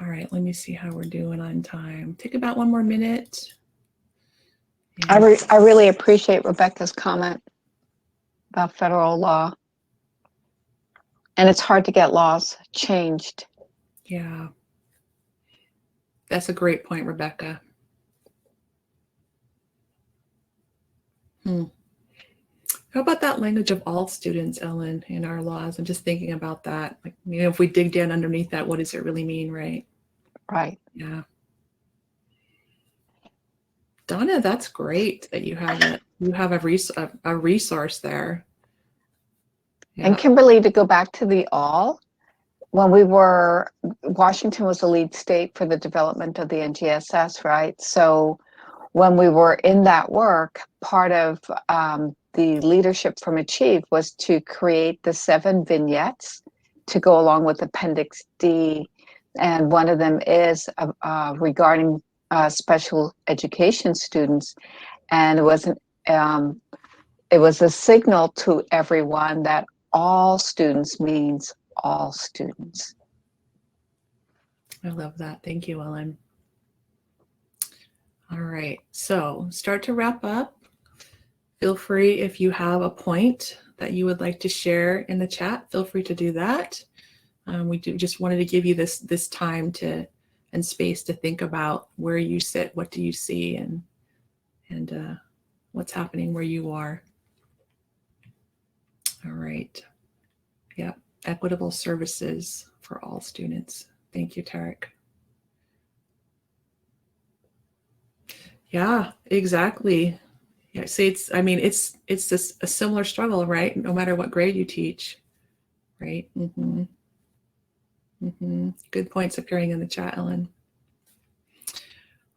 All right, let me see how we're doing on time. Take about 1 more minute. I really appreciate Rebecca's comment about federal law. And it's hard to get laws changed. Yeah. That's a great point, Rebecca. How about that language of all students, Ellen, in our laws? I'm just thinking about that. Like, you know, if we dig down underneath that, what does it really mean, right? Right. Yeah. Donna, that's great that you have a resource there. Yeah. And Kimberly, to go back to the all, when Washington was the lead state for the development of the NGSS, right? So when we were in that work, part of the leadership from Achieve was to create the 7 vignettes to go along with Appendix D. And one of them is regarding special education students. And it was a signal to everyone that all students means all students. I love that. Thank you, Ellen. All right, so start to wrap up. Feel free, if you have a point that you would like to share in the chat, feel free to do that. We just wanted to give you this time and space to think about where you sit, what do you see, and what's happening where you are. All right. Yep. Equitable services for all students. Thank you, Tarek. Yeah, exactly. Yeah, see, it's just a similar struggle, right? No matter what grade you teach, right? Mm-hmm. Mm-hmm. Good points appearing in the chat, Ellen.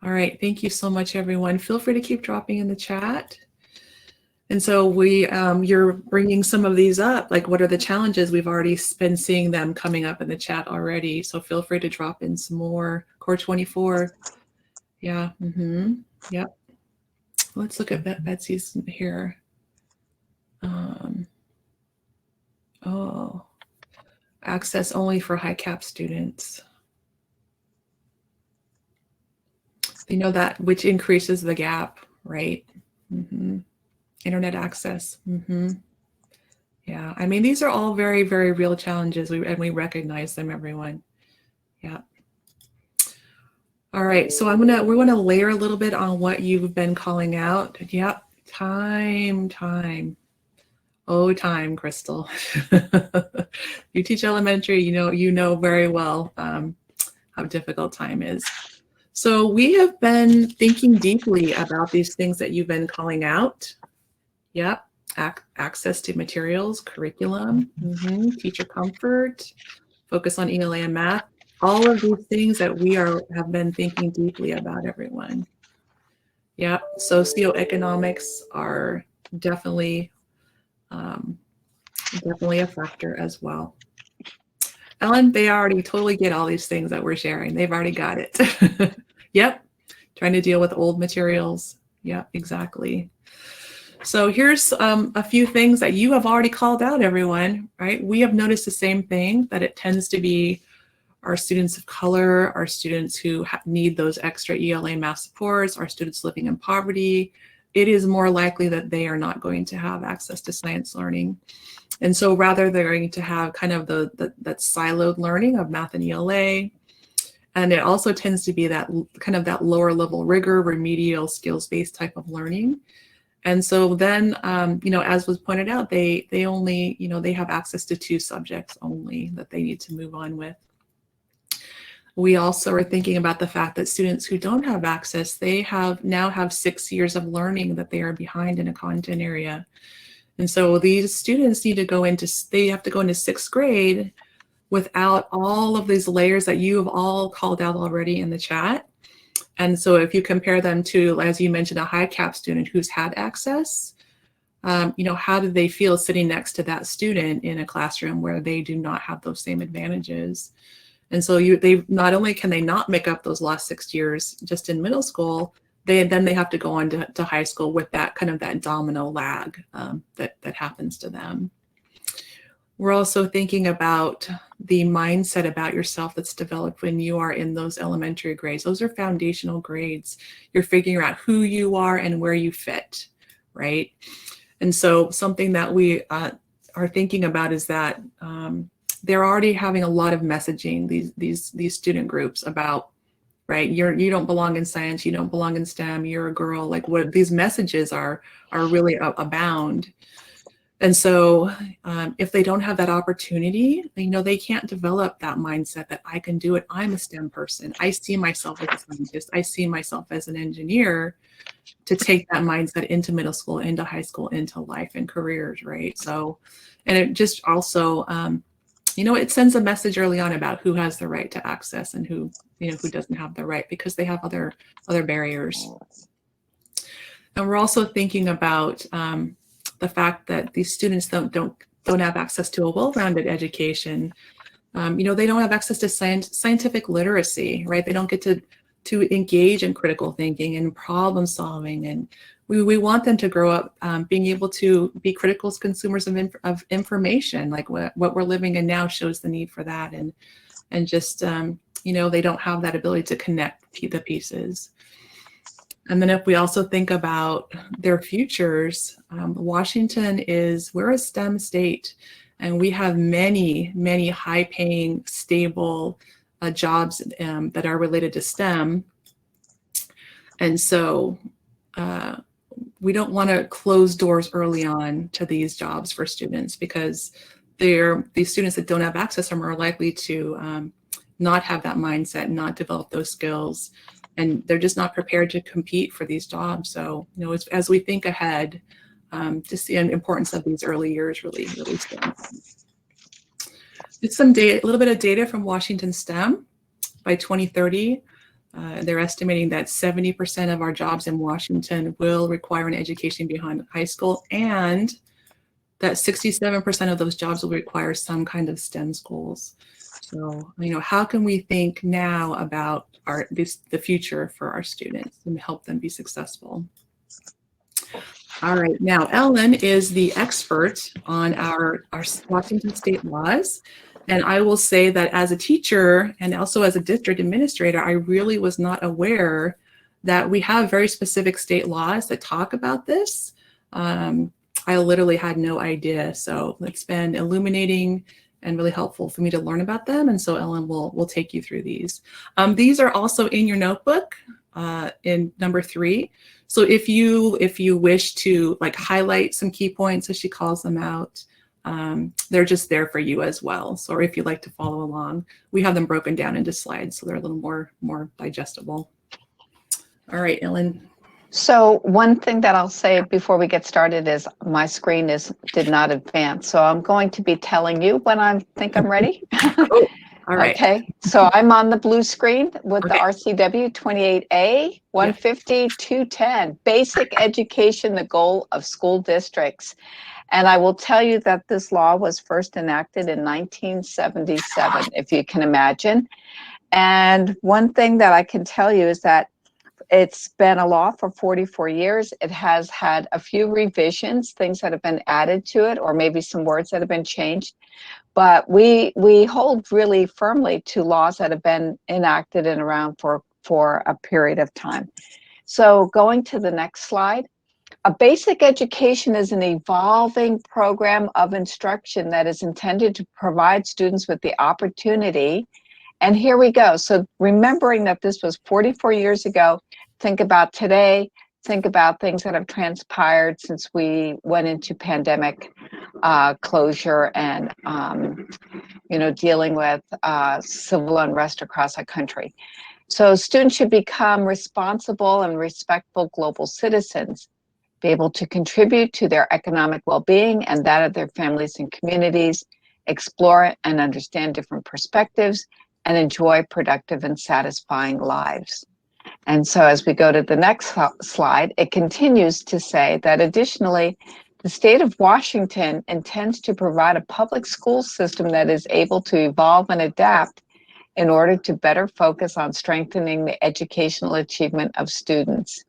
All right, thank you so much, everyone. Feel free to keep dropping in the chat. And so you're bringing some of these up, like what are the challenges? We've already been seeing them coming up in the chat already. So feel free to drop in some more. Core 24. Yeah. Mm-hmm. Yep. Let's look at Betsy's here. Oh, access only for high cap students. You know that, which increases the gap, right? Mm-hmm. Internet access. Mm-hmm. Yeah, I mean, these are all very, very real challenges, and we recognize them, everyone. Yeah. All right, so we're gonna layer a little bit on what you've been calling out. Yep, time. Oh, time, Crystal. You teach elementary, you know very well how difficult time is. So we have been thinking deeply about these things that you've been calling out. Yep, access to materials, curriculum, teacher comfort, focus on ELA and math. All of these things that we have been thinking deeply about, everyone. Yep, socioeconomics are definitely a factor as well. Ellen, they already totally get all these things that we're sharing. They've already got it. Yep, trying to deal with old materials. Yep, exactly. So here's a few things that you have already called out, everyone, right? We have noticed the same thing, that it tends to be our students of color, our students who need those extra ELA math supports, our students living in poverty. It is more likely that they are not going to have access to science learning. And so rather they're going to have kind of that siloed learning of math and ELA. And it also tends to be that kind of that lower level rigor, remedial skills-based type of learning. And so then, as was pointed out, they only, they have access to 2 subjects only that they need to move on with. We also are thinking about the fact that students who don't have access, they now have 6 years of learning that they are behind in a content area. And so these students need to they have to go into 6th grade without all of these layers that you have all called out already in the chat. And so if you compare them to, as you mentioned, a high cap student who's had access, how do they feel sitting next to that student in a classroom where they do not have those same advantages? And so they not only can they not make up those last 6 years just in middle school, they have to go on to high school with that kind of that domino lag that happens to them. We're also thinking about the mindset about yourself that's developed when you are in those elementary grades. Those are foundational grades. You're figuring out who you are and where you fit, right? And so something that we are thinking about is that they're already having a lot of messaging, these student groups about, right, you don't belong in science, you don't belong in STEM, you're a girl, like what these messages are really abound. And so if they don't have that opportunity, they can't develop that mindset that I can do it. I'm a STEM person. I see myself as a scientist. I see myself as an engineer, to take that mindset into middle school, into high school, into life and careers, right? So, and it just also, it sends a message early on about who has the right to access and who doesn't have the right, because they have other barriers. And we're also thinking about the fact that these students don't have access to a well-rounded education. They don't have access to scientific literacy, right? They don't get to engage in critical thinking and problem solving. And we want them to grow up being able to be critical consumers of information. Like what we're living in now shows the need for that. And just, they don't have that ability to connect the pieces. And then if we also think about their futures, Washington we're a STEM state, and we have many, many high-paying, stable jobs that are related to STEM. And so we don't want to close doors early on to these jobs for students, because these students that don't have access are more likely to not have that mindset, not develop those skills, and they're just not prepared to compete for these jobs. So, as we think ahead, just the importance of these early years really stands. It's a little bit of data from Washington STEM. By 2030, they're estimating that 70% of our jobs in Washington will require an education beyond high school, and that 67% of those jobs will require some kind of STEM schools. So, how can we think now about the future for our students and help them be successful? All right, now Ellen is the expert on our Washington state laws. And I will say that as a teacher and also as a district administrator, I really was not aware that we have very specific state laws that talk about this. I literally had no idea. So it's been illuminating and really helpful for me to learn about them. And so Ellen will take you through these. These are also in your notebook in number 3. So if you wish to highlight some key points, as she calls them out, they're just there for you as well. So if you'd like to follow along, we have them broken down into slides, so they're a little more digestible. All right, Ellen. So one thing that I'll say before we get started is my screen did not advance. So I'm going to be telling you when I think I'm ready. Oh, all right. Okay, so I'm on the blue screen with the Okay. RCW 28A 150-210, Basic Education, the Goal of School Districts. And I will tell you that this law was first enacted in 1977, if you can imagine. And one thing that I can tell you is that it's been a law for 44 years. It has had a few revisions, things that have been added to it, or maybe some words that have been changed. But we hold really firmly to laws that have been enacted and around for a period of time. So going to the next slide. A basic education is an evolving program of instruction that is intended to provide students with the opportunity. And here we go. So remembering that this was 44 years ago, think about today, think about things that have transpired since we went into pandemic closure and, dealing with civil unrest across our country. So students should become responsible and respectful global citizens, be able to contribute to their economic well-being and that of their families and communities, explore and understand different perspectives, and enjoy productive and satisfying lives. And so as we go to the next slide, it continues to say that additionally, the state of Washington intends to provide a public school system that is able to evolve and adapt in order to better focus on strengthening the educational achievement of students.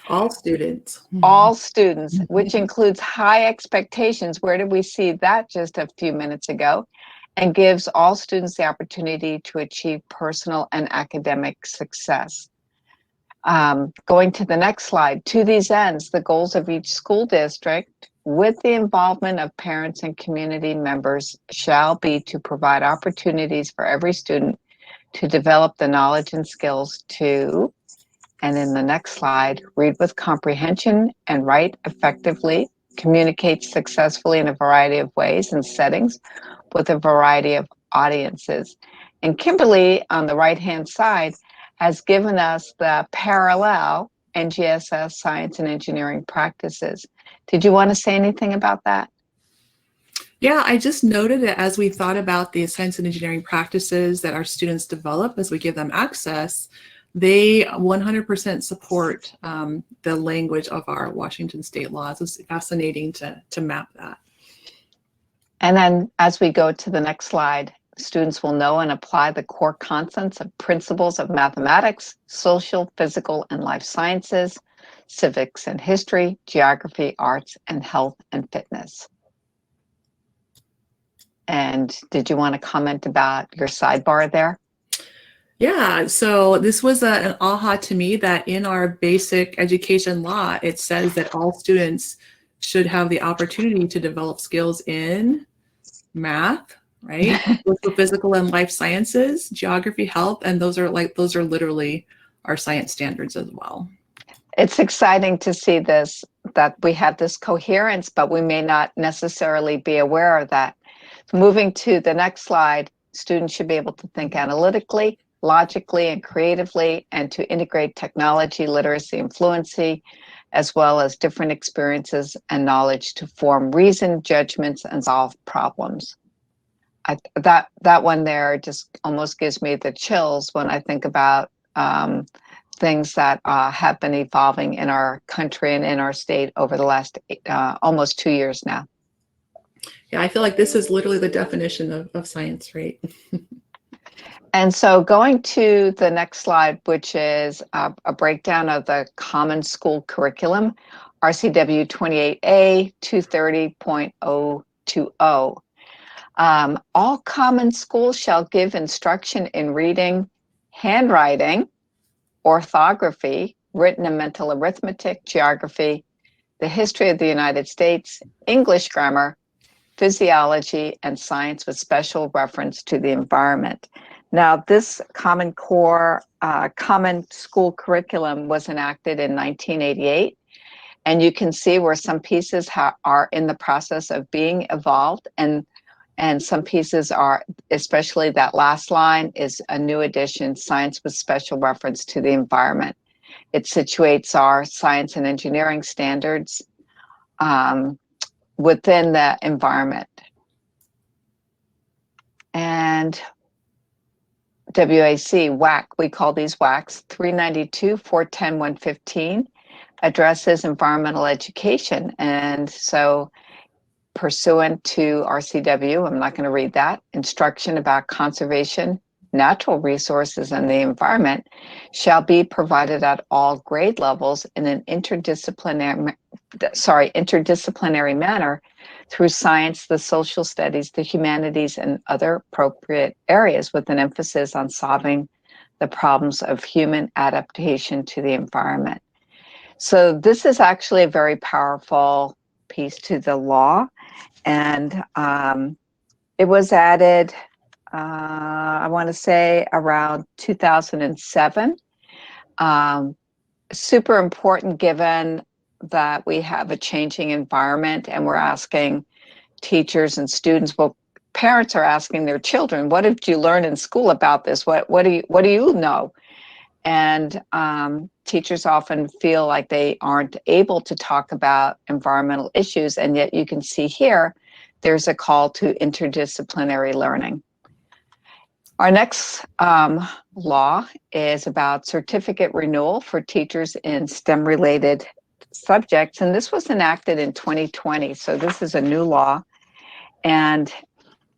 All students. All students, which includes high expectations. Where did we see that just a few minutes ago? And gives all students the opportunity to achieve personal and academic success. Going to the next slide. To these ends, the goals of each school district, with the involvement of parents and community members, shall be to provide opportunities for every student to develop the knowledge and skills to, and in the next slide, read with comprehension and write effectively, communicate successfully in a variety of ways and settings with a variety of audiences. And Kimberly, on the right-hand side, has given us the parallel NGSS science and engineering practices. Did you want to say anything about that? Yeah, I just noted that as we thought about the science and engineering practices that our students develop as we give them access, they 100% support the language of our Washington state laws. It's fascinating to map that. And then as we go to the next slide, students will know and apply the core concepts of principles of mathematics, social, physical, and life sciences, civics and history, geography, arts, and health and fitness. And did you want to comment about your sidebar there? Yeah, so this was an aha to me that in our basic education law, it says that all students should have the opportunity to develop skills in math, right? Social, physical, and life sciences, geography, health, and those are literally our science standards as well. It's exciting to see this, that we have this coherence, but we may not necessarily be aware of that. Moving to the next slide, students should be able to think analytically, logically, and creatively, and to integrate technology, literacy, and fluency, as well as different experiences and knowledge to form reasoned judgments and solve problems. That one there just almost gives me the chills when I think about things that have been evolving in our country and in our state over the last almost 2 years now. Yeah, I feel like this is literally the definition of science, right? And so going to the next slide, which is a breakdown of the common school curriculum, RCW 28A 230.020. All common schools shall give instruction in reading, handwriting, orthography, written and mental arithmetic, geography, the history of the United States, English grammar, physiology, and science with special reference to the environment. Now, this Common Core, common school curriculum was enacted in 1988, and you can see where some pieces are in the process of being evolved, and some pieces are, especially that last line, is a new addition, science with special reference to the environment. It situates our science and engineering standards within the environment. And WAC, we call these WACs, 392, 410, 115, addresses environmental education. And so pursuant to RCW, I'm not going to read that, instruction about conservation, natural resources, and the environment shall be provided at all grade levels in an interdisciplinary manner through science, the social studies, the humanities, and other appropriate areas, with an emphasis on solving the problems of human adaptation to the environment. So this is actually a very powerful piece to the law, and it was added, I want to say around 2007. Super important given that we have a changing environment, and we're asking teachers and students, well, parents are asking their children, what did you learn in school about this? What do you know? And teachers often feel like they aren't able to talk about environmental issues, and yet you can see here, there's a call to interdisciplinary learning. Our next law is about certificate renewal for teachers in STEM-related subjects, and this was enacted in 2020, so this is a new law, and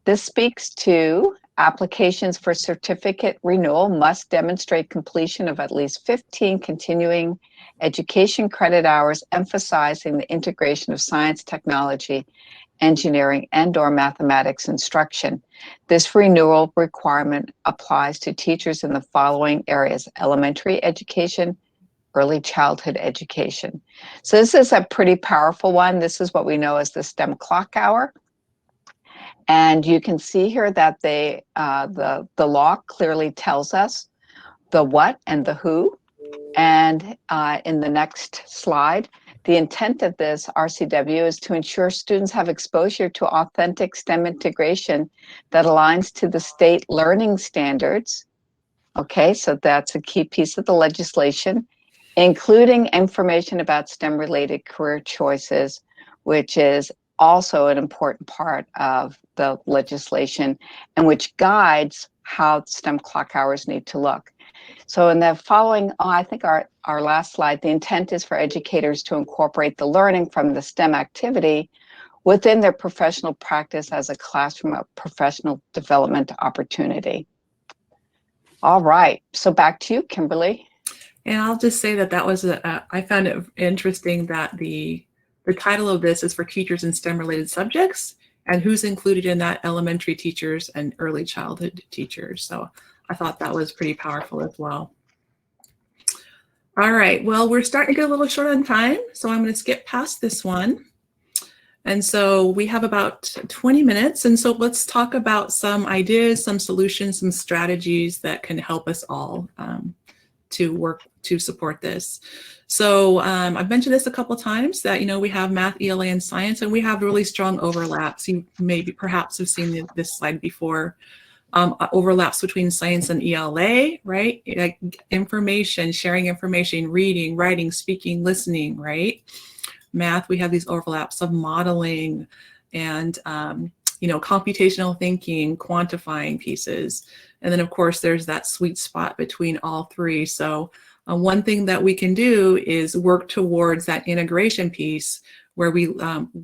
this speaks to applications for certificate renewal must demonstrate completion of at least 15 continuing education credit hours, emphasizing the integration of science, technology, engineering, and/or mathematics instruction. This renewal requirement applies to teachers in the following areas: elementary education, early childhood education. So this is a pretty powerful one. This is what we know as the STEM clock hour. And you can see here that the law clearly tells us the what and the who. And in the next slide, the intent of this RCW is to ensure students have exposure to authentic STEM integration that aligns to the state learning standards. Okay, so that's a key piece of the legislation, including information about STEM-related career choices, which is also an important part of the legislation and which guides how STEM clock hours need to look. So in the following, I think our last slide, the intent is for educators to incorporate the learning from the STEM activity within their professional practice as a classroom of professional development opportunity. All right, so back to you, Kimberly. And I'll just say that was I found it interesting that the title of this is for teachers in STEM related subjects, and who's included in that: elementary teachers and early childhood teachers. So I thought that was pretty powerful as well. All right, well, we're starting to get a little short on time, so I'm going to skip past this one. And so we have about 20 minutes. And so let's talk about some ideas, some solutions, some strategies that can help us all to work to support this. So I've mentioned this a couple of times that, we have math, ELA, and science, and we have really strong overlaps. You maybe perhaps have seen this slide before. Overlaps between science and ELA, right? Like information, sharing information, reading, writing, speaking, listening, right? Math, we have these overlaps of modeling and, computational thinking, quantifying pieces. And then, of course, there's that sweet spot between all three. So one thing that we can do is work towards that integration piece where we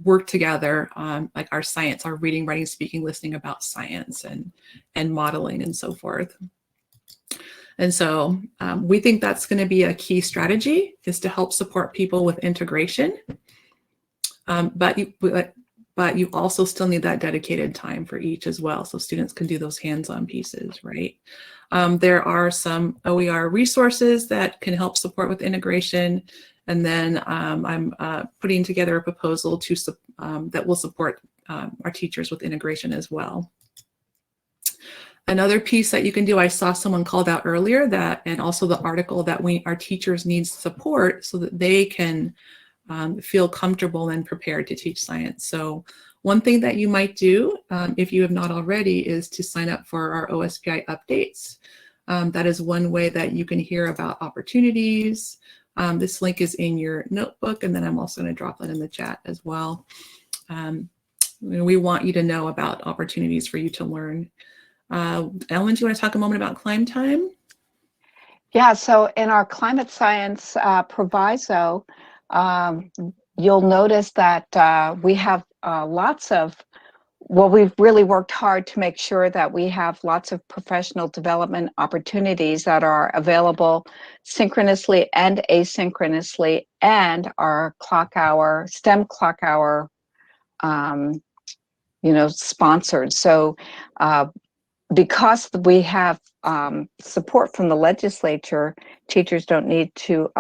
work together, like our science, our reading, writing, speaking, listening about science and modeling and so forth. And so we think that's going to be a key strategy, is to help support people with integration. But you also still need that dedicated time for each as well, so students can do those hands-on pieces, right? There are some OER resources that can help support with integration. And then I'm putting together a proposal that will support our teachers with integration as well. Another piece that you can do, I saw someone called out earlier that, and also the article, that our teachers need support so that they can feel comfortable and prepared to teach science. So one thing that you might do, if you have not already, is to sign up for our OSPI updates. That is one way that you can hear about opportunities. This link is in your notebook, and then I'm also going to drop that in the chat as well. We want you to know about opportunities for you to learn. Ellen, do you want to talk a moment about climb time? Yeah, so in our climate science proviso, you'll notice that we have we've really worked hard to make sure that we have lots of professional development opportunities that are available synchronously and asynchronously, and our STEM clock hour, sponsored. So because we have support from the legislature, teachers don't need to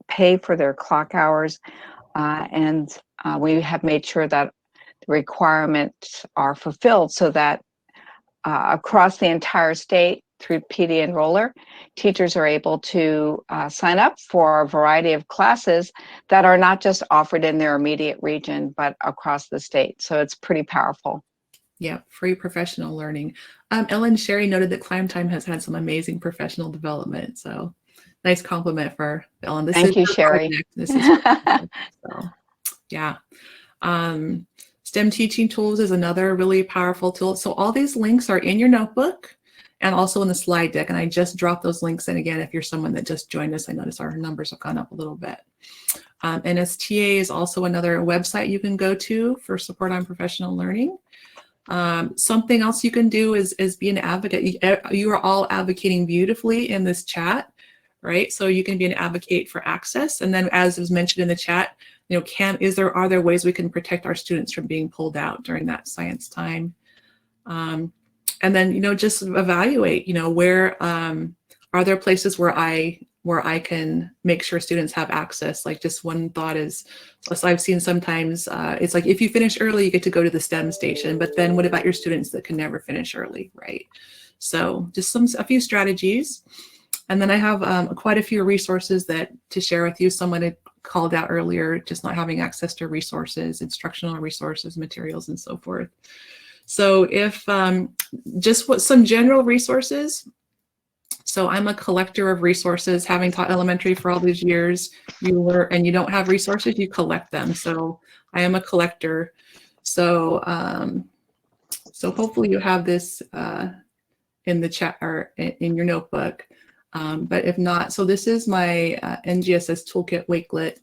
pay for their clock hours, and we have made sure that the requirements are fulfilled so that across the entire state through PD Enroller, teachers are able to sign up for a variety of classes that are not just offered in their immediate region, but across the state. So it's pretty powerful. Yeah, free professional learning. Ellen Sherry noted that Climb Time has had some amazing professional development. So nice compliment for Ellen. Thank you, Sherry. This is so, yeah. STEM teaching tools is another really powerful tool. So all these links are in your notebook and also in the slide deck. And I just dropped those links in again. If you're someone that just joined us, I noticed our numbers have gone up a little bit. NSTA is also another website you can go to for support on professional learning. Something else you can do is be an advocate. You are all advocating beautifully in this chat, right? So you can be an advocate for access. And then, as was mentioned in the chat, are there ways we can protect our students from being pulled out during that science time? And then, just evaluate, where are there places where I can make sure students have access. Like, just one thought is, so I've seen sometimes it's like, if you finish early, you get to go to the STEM station, but then what about your students that can never finish early, right? So just a few strategies. And then I have quite a few resources to share with you. Someone had called out earlier, just not having access to resources, instructional resources, materials, and so forth. So if some general resources. So I'm a collector of resources, having taught elementary for all these years. And you don't have resources, you collect them. So I am a collector. So hopefully you have this in the chat or in your notebook. But if not, so this is my NGSS Toolkit Wakelet.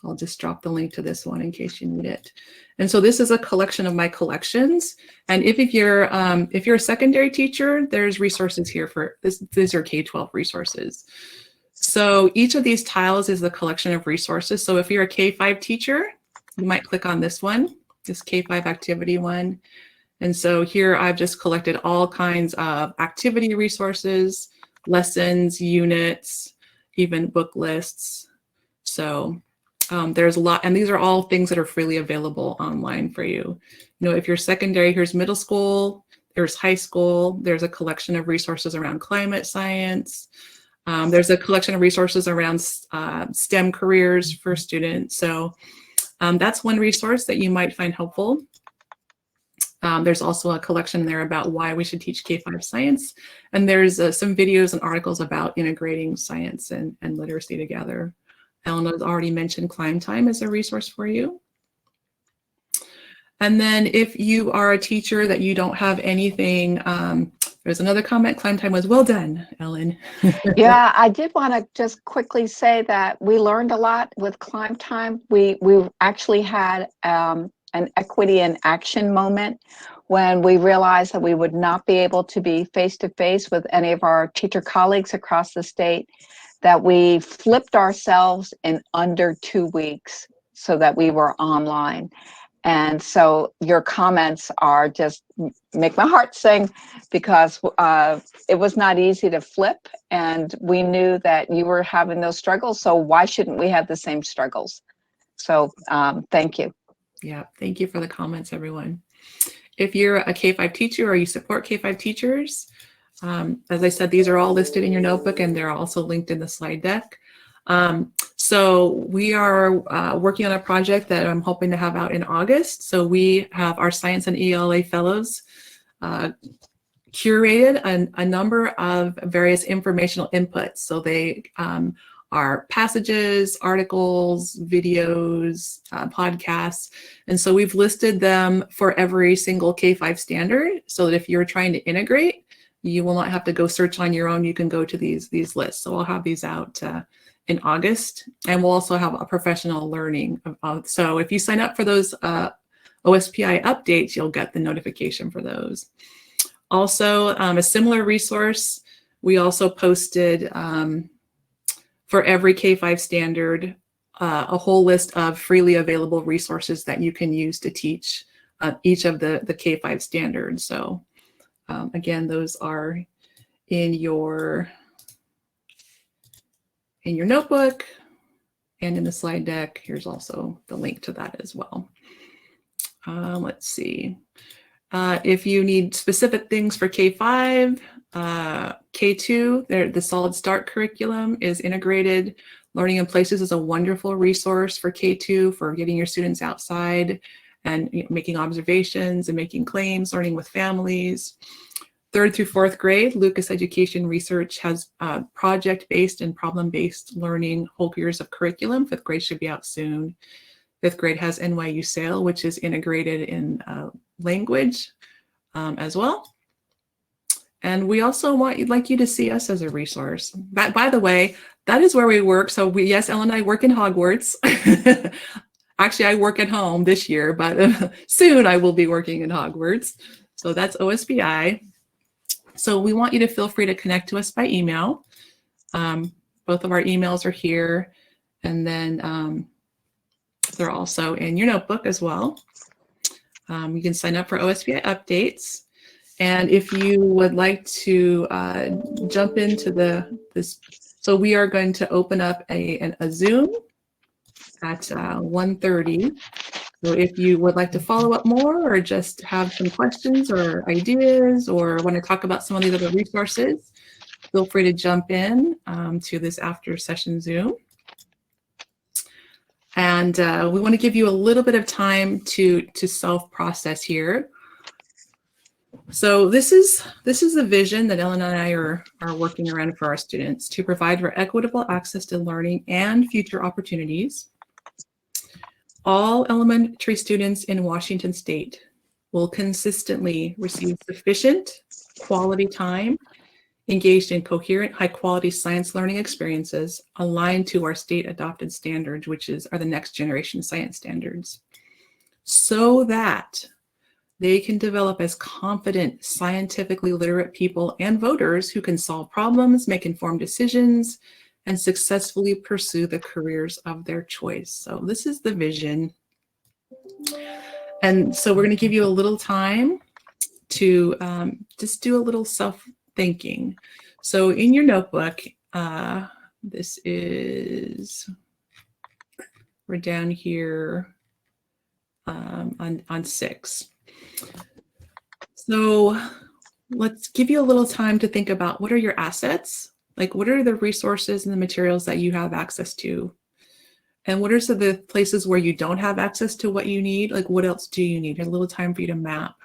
I'll just drop the link to this one in case you need it. And so this is a collection of my collections. And if you're a secondary teacher, there's resources here for this. These are K-12 resources. So each of these tiles is a collection of resources. So if you're a K-5 teacher, you might click on this one, this K-5 activity one. And so here I've just collected all kinds of activity resources, lessons, units, even book lists. So there's a lot, and these are all things that are freely available online for you. You know, if you're secondary, here's middle school, there's high school, there's a collection of resources around climate science. There's a collection of resources around STEM careers for students. So that's one resource that you might find helpful. There's also a collection there about why we should teach K-5 science. And there's some videos and articles about integrating science and literacy together. Elena's already mentioned Climb Time as a resource for you. And then if you are a teacher that you don't have anything, there's another comment, Climb Time was well done, Ellen. Yeah, I did want to just quickly say that we learned a lot with Climb Time. We actually had an equity in action moment when we realized that we would not be able to be face-to-face with any of our teacher colleagues across the state, that we flipped ourselves in under 2 weeks so that we were online. And so your comments are just make my heart sing, because it was not easy to flip, and we knew that you were having those struggles, so why shouldn't we have the same struggles? So thank you. Yeah, thank you for the comments, everyone. If you're a K-5 teacher or you support K-5 teachers, as I said, these are all listed in your notebook, and they're also linked in the slide deck. So we are working on a project that I'm hoping to have out in August. So we have our science and ELA fellows curated a number of various informational inputs. So they are passages, articles, videos, podcasts. And so we've listed them for every single K-5 standard, so that if you're trying to integrate, you will not have to go search on your own. You can go to these lists. So I'll have these out in August, and we'll also have a professional learning. So if you sign up for those OSPI updates, you'll get the notification for those. Also, a similar resource, we also posted for every K-5 standard, a whole list of freely available resources that you can use to teach each of the K-5 standards. So again, those are in your notebook and in the slide deck. Here's also the link to that as well. Let's see. If you need specific things for K-5, K-2, the Solid Start curriculum is integrated. Learning in Places is a wonderful resource for K-2 for getting your students outside and making observations and making claims, learning with families. 3rd through 4th grade, Lucas Education Research has project-based and problem-based learning whole years of curriculum. 5th grade should be out soon. 5th grade has NYU SAIL, which is integrated in language as well. And we also like you to see us as a resource. By the way, that is where we work. So yes, Ellen and I work in Hogwarts. Actually, I work at home this year, but soon I will be working in Hogwarts. So that's OSPI. So we want you to feel free to connect to us by email. Both of our emails are here, and then they're also in your notebook as well. You can sign up for OSPI updates. And if you would like to jump into this, so we are going to open up a Zoom at 1:30. So if you would like to follow up more, or just have some questions or ideas, or want to talk about some of these other resources, feel free to jump in to this after session Zoom. And we want to give you a little bit of time to self-process here. So this is the vision that Ellen and I are working around for our students, to provide for equitable access to learning and future opportunities. All elementary students in Washington State will consistently receive sufficient quality time engaged in coherent, high-quality science learning experiences aligned to our state-adopted standards, which are the next generation science standards, so that they can develop as confident, scientifically literate people and voters who can solve problems, make informed decisions, and successfully pursue the careers of their choice. So this is the vision. And so we're going to give you a little time to just do a little self-thinking. So in your notebook, we're down here on 6. So let's give you a little time to think about, what are your assets? Like, what are the resources and the materials that you have access to? And what are some of the places where you don't have access to what you need? Like, what else do you need? There's a little time for you to map.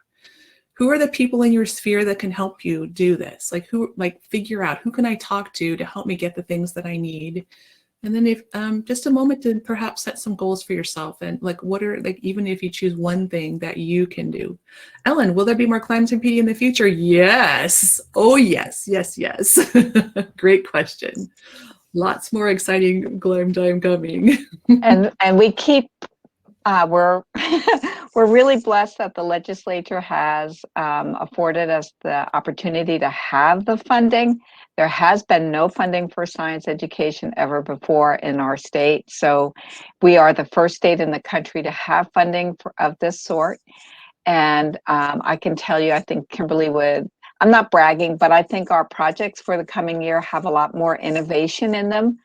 Who are the people in your sphere that can help you do this? Like, figure out, who can I talk to help me get the things that I need? And then if just a moment to perhaps set some goals for yourself, and even if you choose one thing that you can do. Ellen, will there be more Climate PD in the future? Yes. Oh, yes. Great question. Lots more exciting Glam Time coming. and we keep we're we're really blessed that the legislature has afforded us the opportunity to have the funding. There has been no funding for science education ever before in our state, so we are the first state in the country to have funding of this sort. And I can tell you, I think Kimberly would, I'm not bragging, but I think our projects for the coming year have a lot more innovation in them.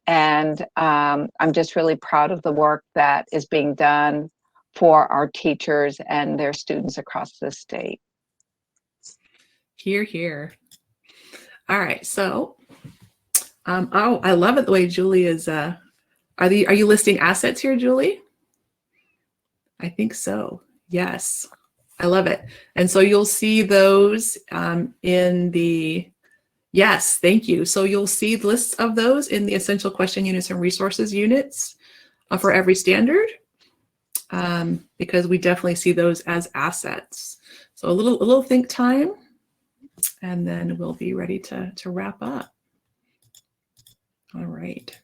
And I'm just really proud of the work that is being done for our teachers and their students across the state. Hear, hear. All right, so, oh, I love it the way Julie is, are you listing assets here, Julie? I think so, yes, I love it. And so you'll see those in the, yes, thank you. So you'll see lists of those in the essential question units and resources units for every standard, because we definitely see those as assets. So a little think time, and then we'll be ready to wrap up. All right.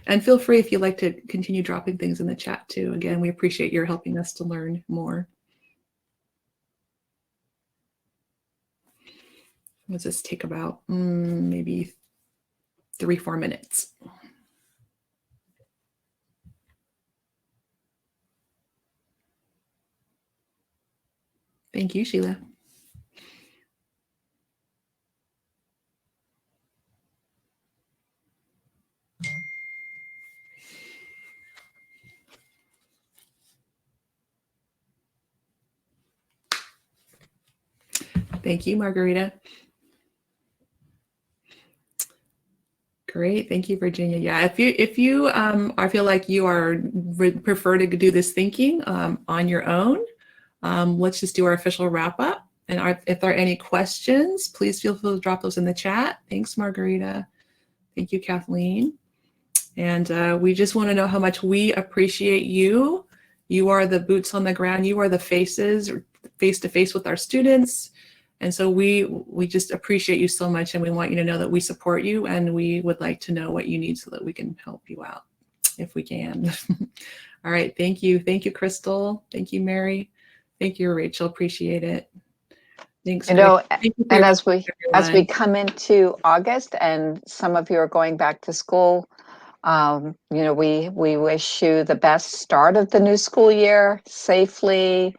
And feel free, if you'd like to continue dropping things in the chat too. Again, we appreciate your helping us to learn more. Let's just take about maybe 3-4 minutes. Thank you, Sheila. Thank you, Margarita. Great, thank you, Virginia. Yeah, if you I feel like you prefer to do this thinking on your own, let's just do our official wrap up. And if there are any questions, please feel free to drop those in the chat. Thanks, Margarita. Thank you, Kathleen. And we just want to know how much we appreciate you. You are the boots on the ground. You are the faces, face to face with our students. And so we just appreciate you so much, and we want you to know that we support you, and we would like to know what you need so that we can help you out if we can. All right, thank you. Thank you, Crystal. Thank you, Mary. Thank you, Rachel. Appreciate it. Thanks. You know, and as we come into August and some of you are going back to school, you know, we wish you the best start of the new school year, safely,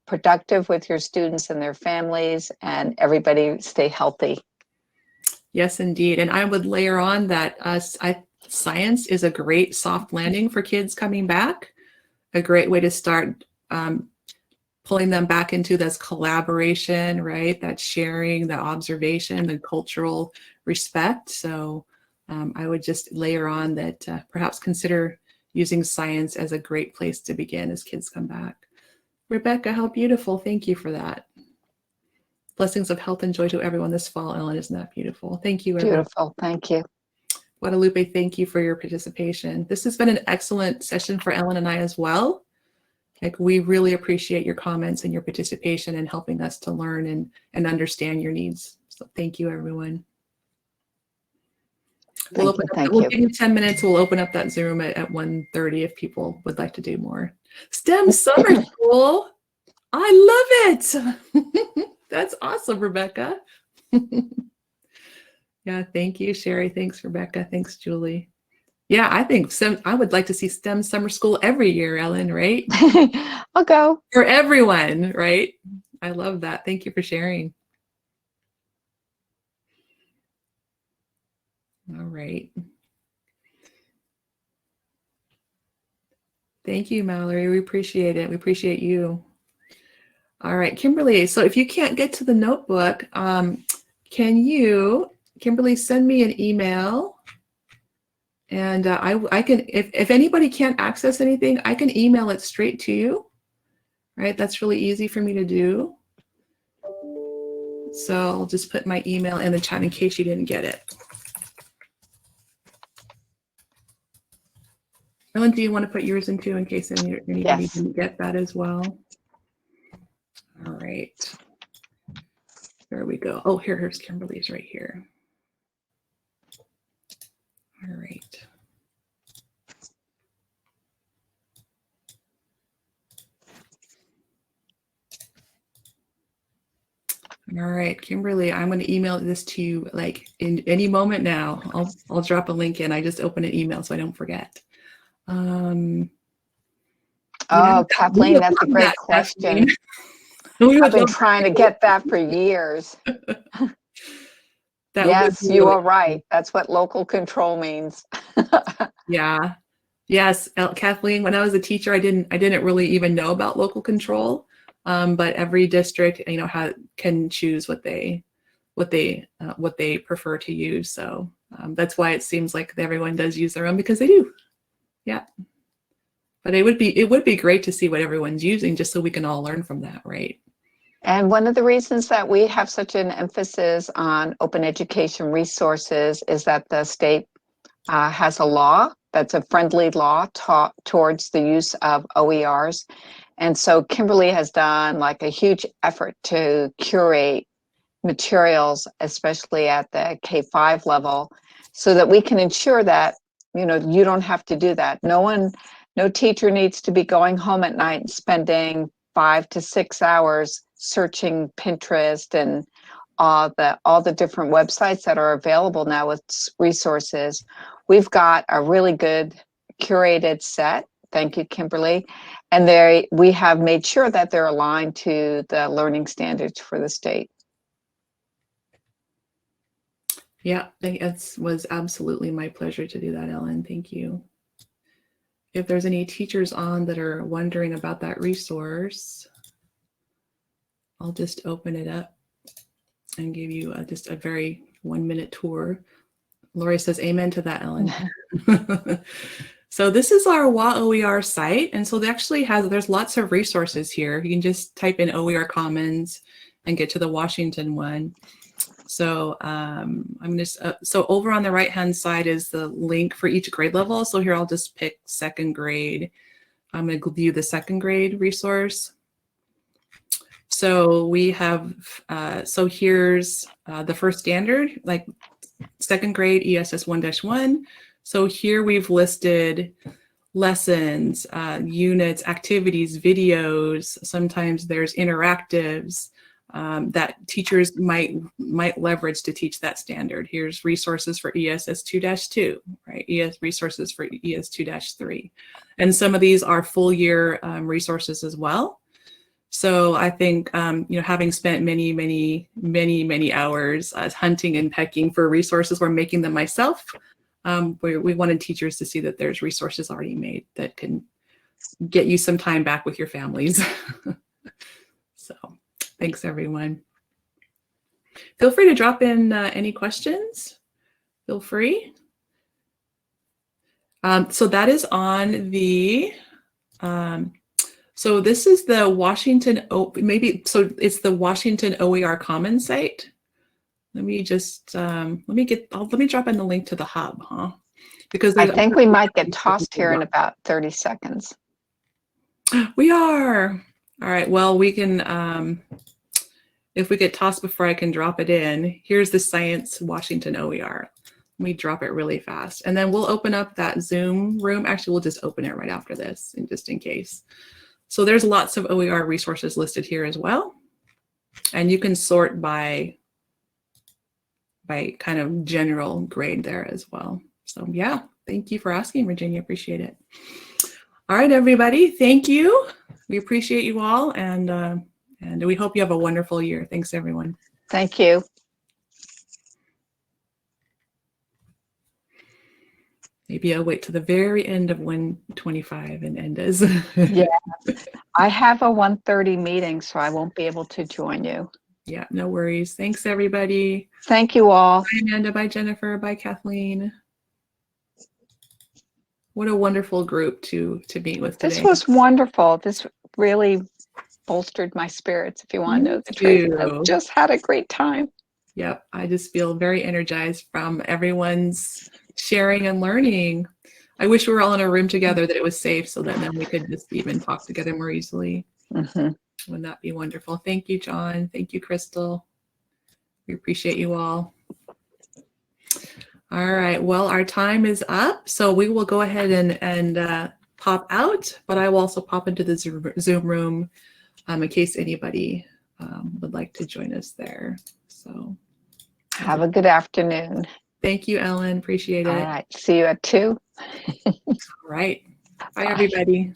productive with your students and their families, and everybody stay healthy. Yes, indeed. And I would layer on that science is a great soft landing for kids coming back, a great way to start pulling them back into this collaboration, right? That sharing, the observation, the cultural respect. So I would just layer on that perhaps consider using science as a great place to begin as kids come back. Rebecca, how beautiful. Thank you for that. Blessings of health and joy to everyone this fall, Ellen. Isn't that beautiful? Thank you, everyone. Beautiful. Thank you. Guadalupe, thank you for your participation. This has been an excellent session for Ellen and I as well. Like, we really appreciate your comments and your participation and helping us to learn and understand your needs. So thank you, everyone. We'll Thank give you 10 minutes. We'll open up that Zoom at 1:30 if people would like to do more. STEM Summer School. I love it. That's awesome, Rebecca. Yeah, thank you, Sherry. Thanks, Rebecca. Thanks, Julie. Yeah, I would like to see STEM Summer School every year, Ellen, right? I'll go. For everyone, right? I love that. Thank you for sharing. All right. Thank you, Mallory. We appreciate it. We appreciate you. All right, Kimberly. So if you can't get to the notebook, can you, Kimberly, send me an email? And I can, if anybody can't access anything, I can email it straight to you. Right? That's really easy for me to do. So I'll just put my email in the chat in case you didn't get it. Ellen, do you want to put yours in too in case anybody Yes. didn't get that as well? All right. There we go. Oh, here's Kimberly's right here. All right. All right, Kimberly, I'm going to email this to you like in any moment now. I'll drop a link in. I just opened an email so I don't forget. Oh, Kathleen, that's a great question. I've been trying to get that for years. Yes, you are right. That's what local control means. Yeah. Yes, Kathleen, when I was a teacher, I didn't really even know about local control. But every district, can choose what they prefer to use. So that's why it seems like everyone does use their own, because they do. Yeah. But it would be great to see what everyone's using, just so we can all learn from that, right? And one of the reasons that we have such an emphasis on open education resources is that the state has a law that's a friendly law towards the use of OERs. And so Kimberly has done like a huge effort to curate materials, especially at the K-5 level, so that we can ensure that, you don't have to do that. No teacher needs to be going home at night and spending 5 to 6 hours searching Pinterest and all the different websites that are available now with resources. We've got a really good curated set. Thank you, Kimberly. And we have made sure that they're aligned to the learning standards for the state. Yeah, it was absolutely my pleasure to do that, Ellen. Thank you. If there's any teachers on that are wondering about that resource, I'll just open it up and give you just a very 1-minute tour. Lori says, amen to that, Ellen. So this is our WA OER site. And so there's lots of resources here. You can just type in OER Commons and get to the Washington one. So so over on the right-hand side is the link for each grade level. So here I'll just pick 2nd grade. I'm going to view the 2nd grade resource. So we have, so here's the first standard, like 2nd grade ESS 1-1. So here we've listed lessons, units, activities, videos. Sometimes there's interactives that teachers might leverage to teach that standard. Here's resources for ESS 2-2, right? Resources for ES 2-3. And some of these are full year resources as well. So I think, having spent many hours hunting and pecking for resources or making them myself, we wanted teachers to see that there's resources already made that can get you some time back with your families. So thanks, everyone. Feel free to drop in any questions. Feel free. So that is on the... So this is the Washington, it's the Washington OER Commons site. Let me just, let me drop in the link to the hub, huh? Because I think we might get tossed here in about 30 seconds. We are. All right. Well, we can, if we get tossed before I can drop it in, here's the Science Washington OER. Let me drop it really fast. And then we'll open up that Zoom room. Actually, we'll just open it right after this, and just in case. So there's lots of OER resources listed here as well. And you can sort by kind of general grade there as well. So yeah, thank you for asking, Virginia. Appreciate it. All right, everybody. Thank you. We appreciate you all, and we hope you have a wonderful year. Thanks, everyone. Thank you. Maybe I'll wait to the very end of 125 and end as. Yeah, I have a 1:30 meeting, so I won't be able to join you. Yeah, no worries. Thanks, everybody. Thank you all. Bye, Amanda. Bye, Jennifer. Bye, Kathleen. What a wonderful group to meet with today. This was wonderful. This really bolstered my spirits, if you want to know the truth. I've just had a great time. Yep, I just feel very energized from everyone's sharing and learning. I wish we were all in a room together, that it was safe, so that then we could just even talk together more easily. Wouldn't that be wonderful? Thank you, John. Thank you, Crystal. We appreciate you all. All right, well, our time is up, so we will go ahead and pop out, but I will also pop into the Zoom room in case anybody would like to join us there. So have a good afternoon. Thank you, Ellen. Appreciate it. All right, see you at 2. All right. Bye, everybody.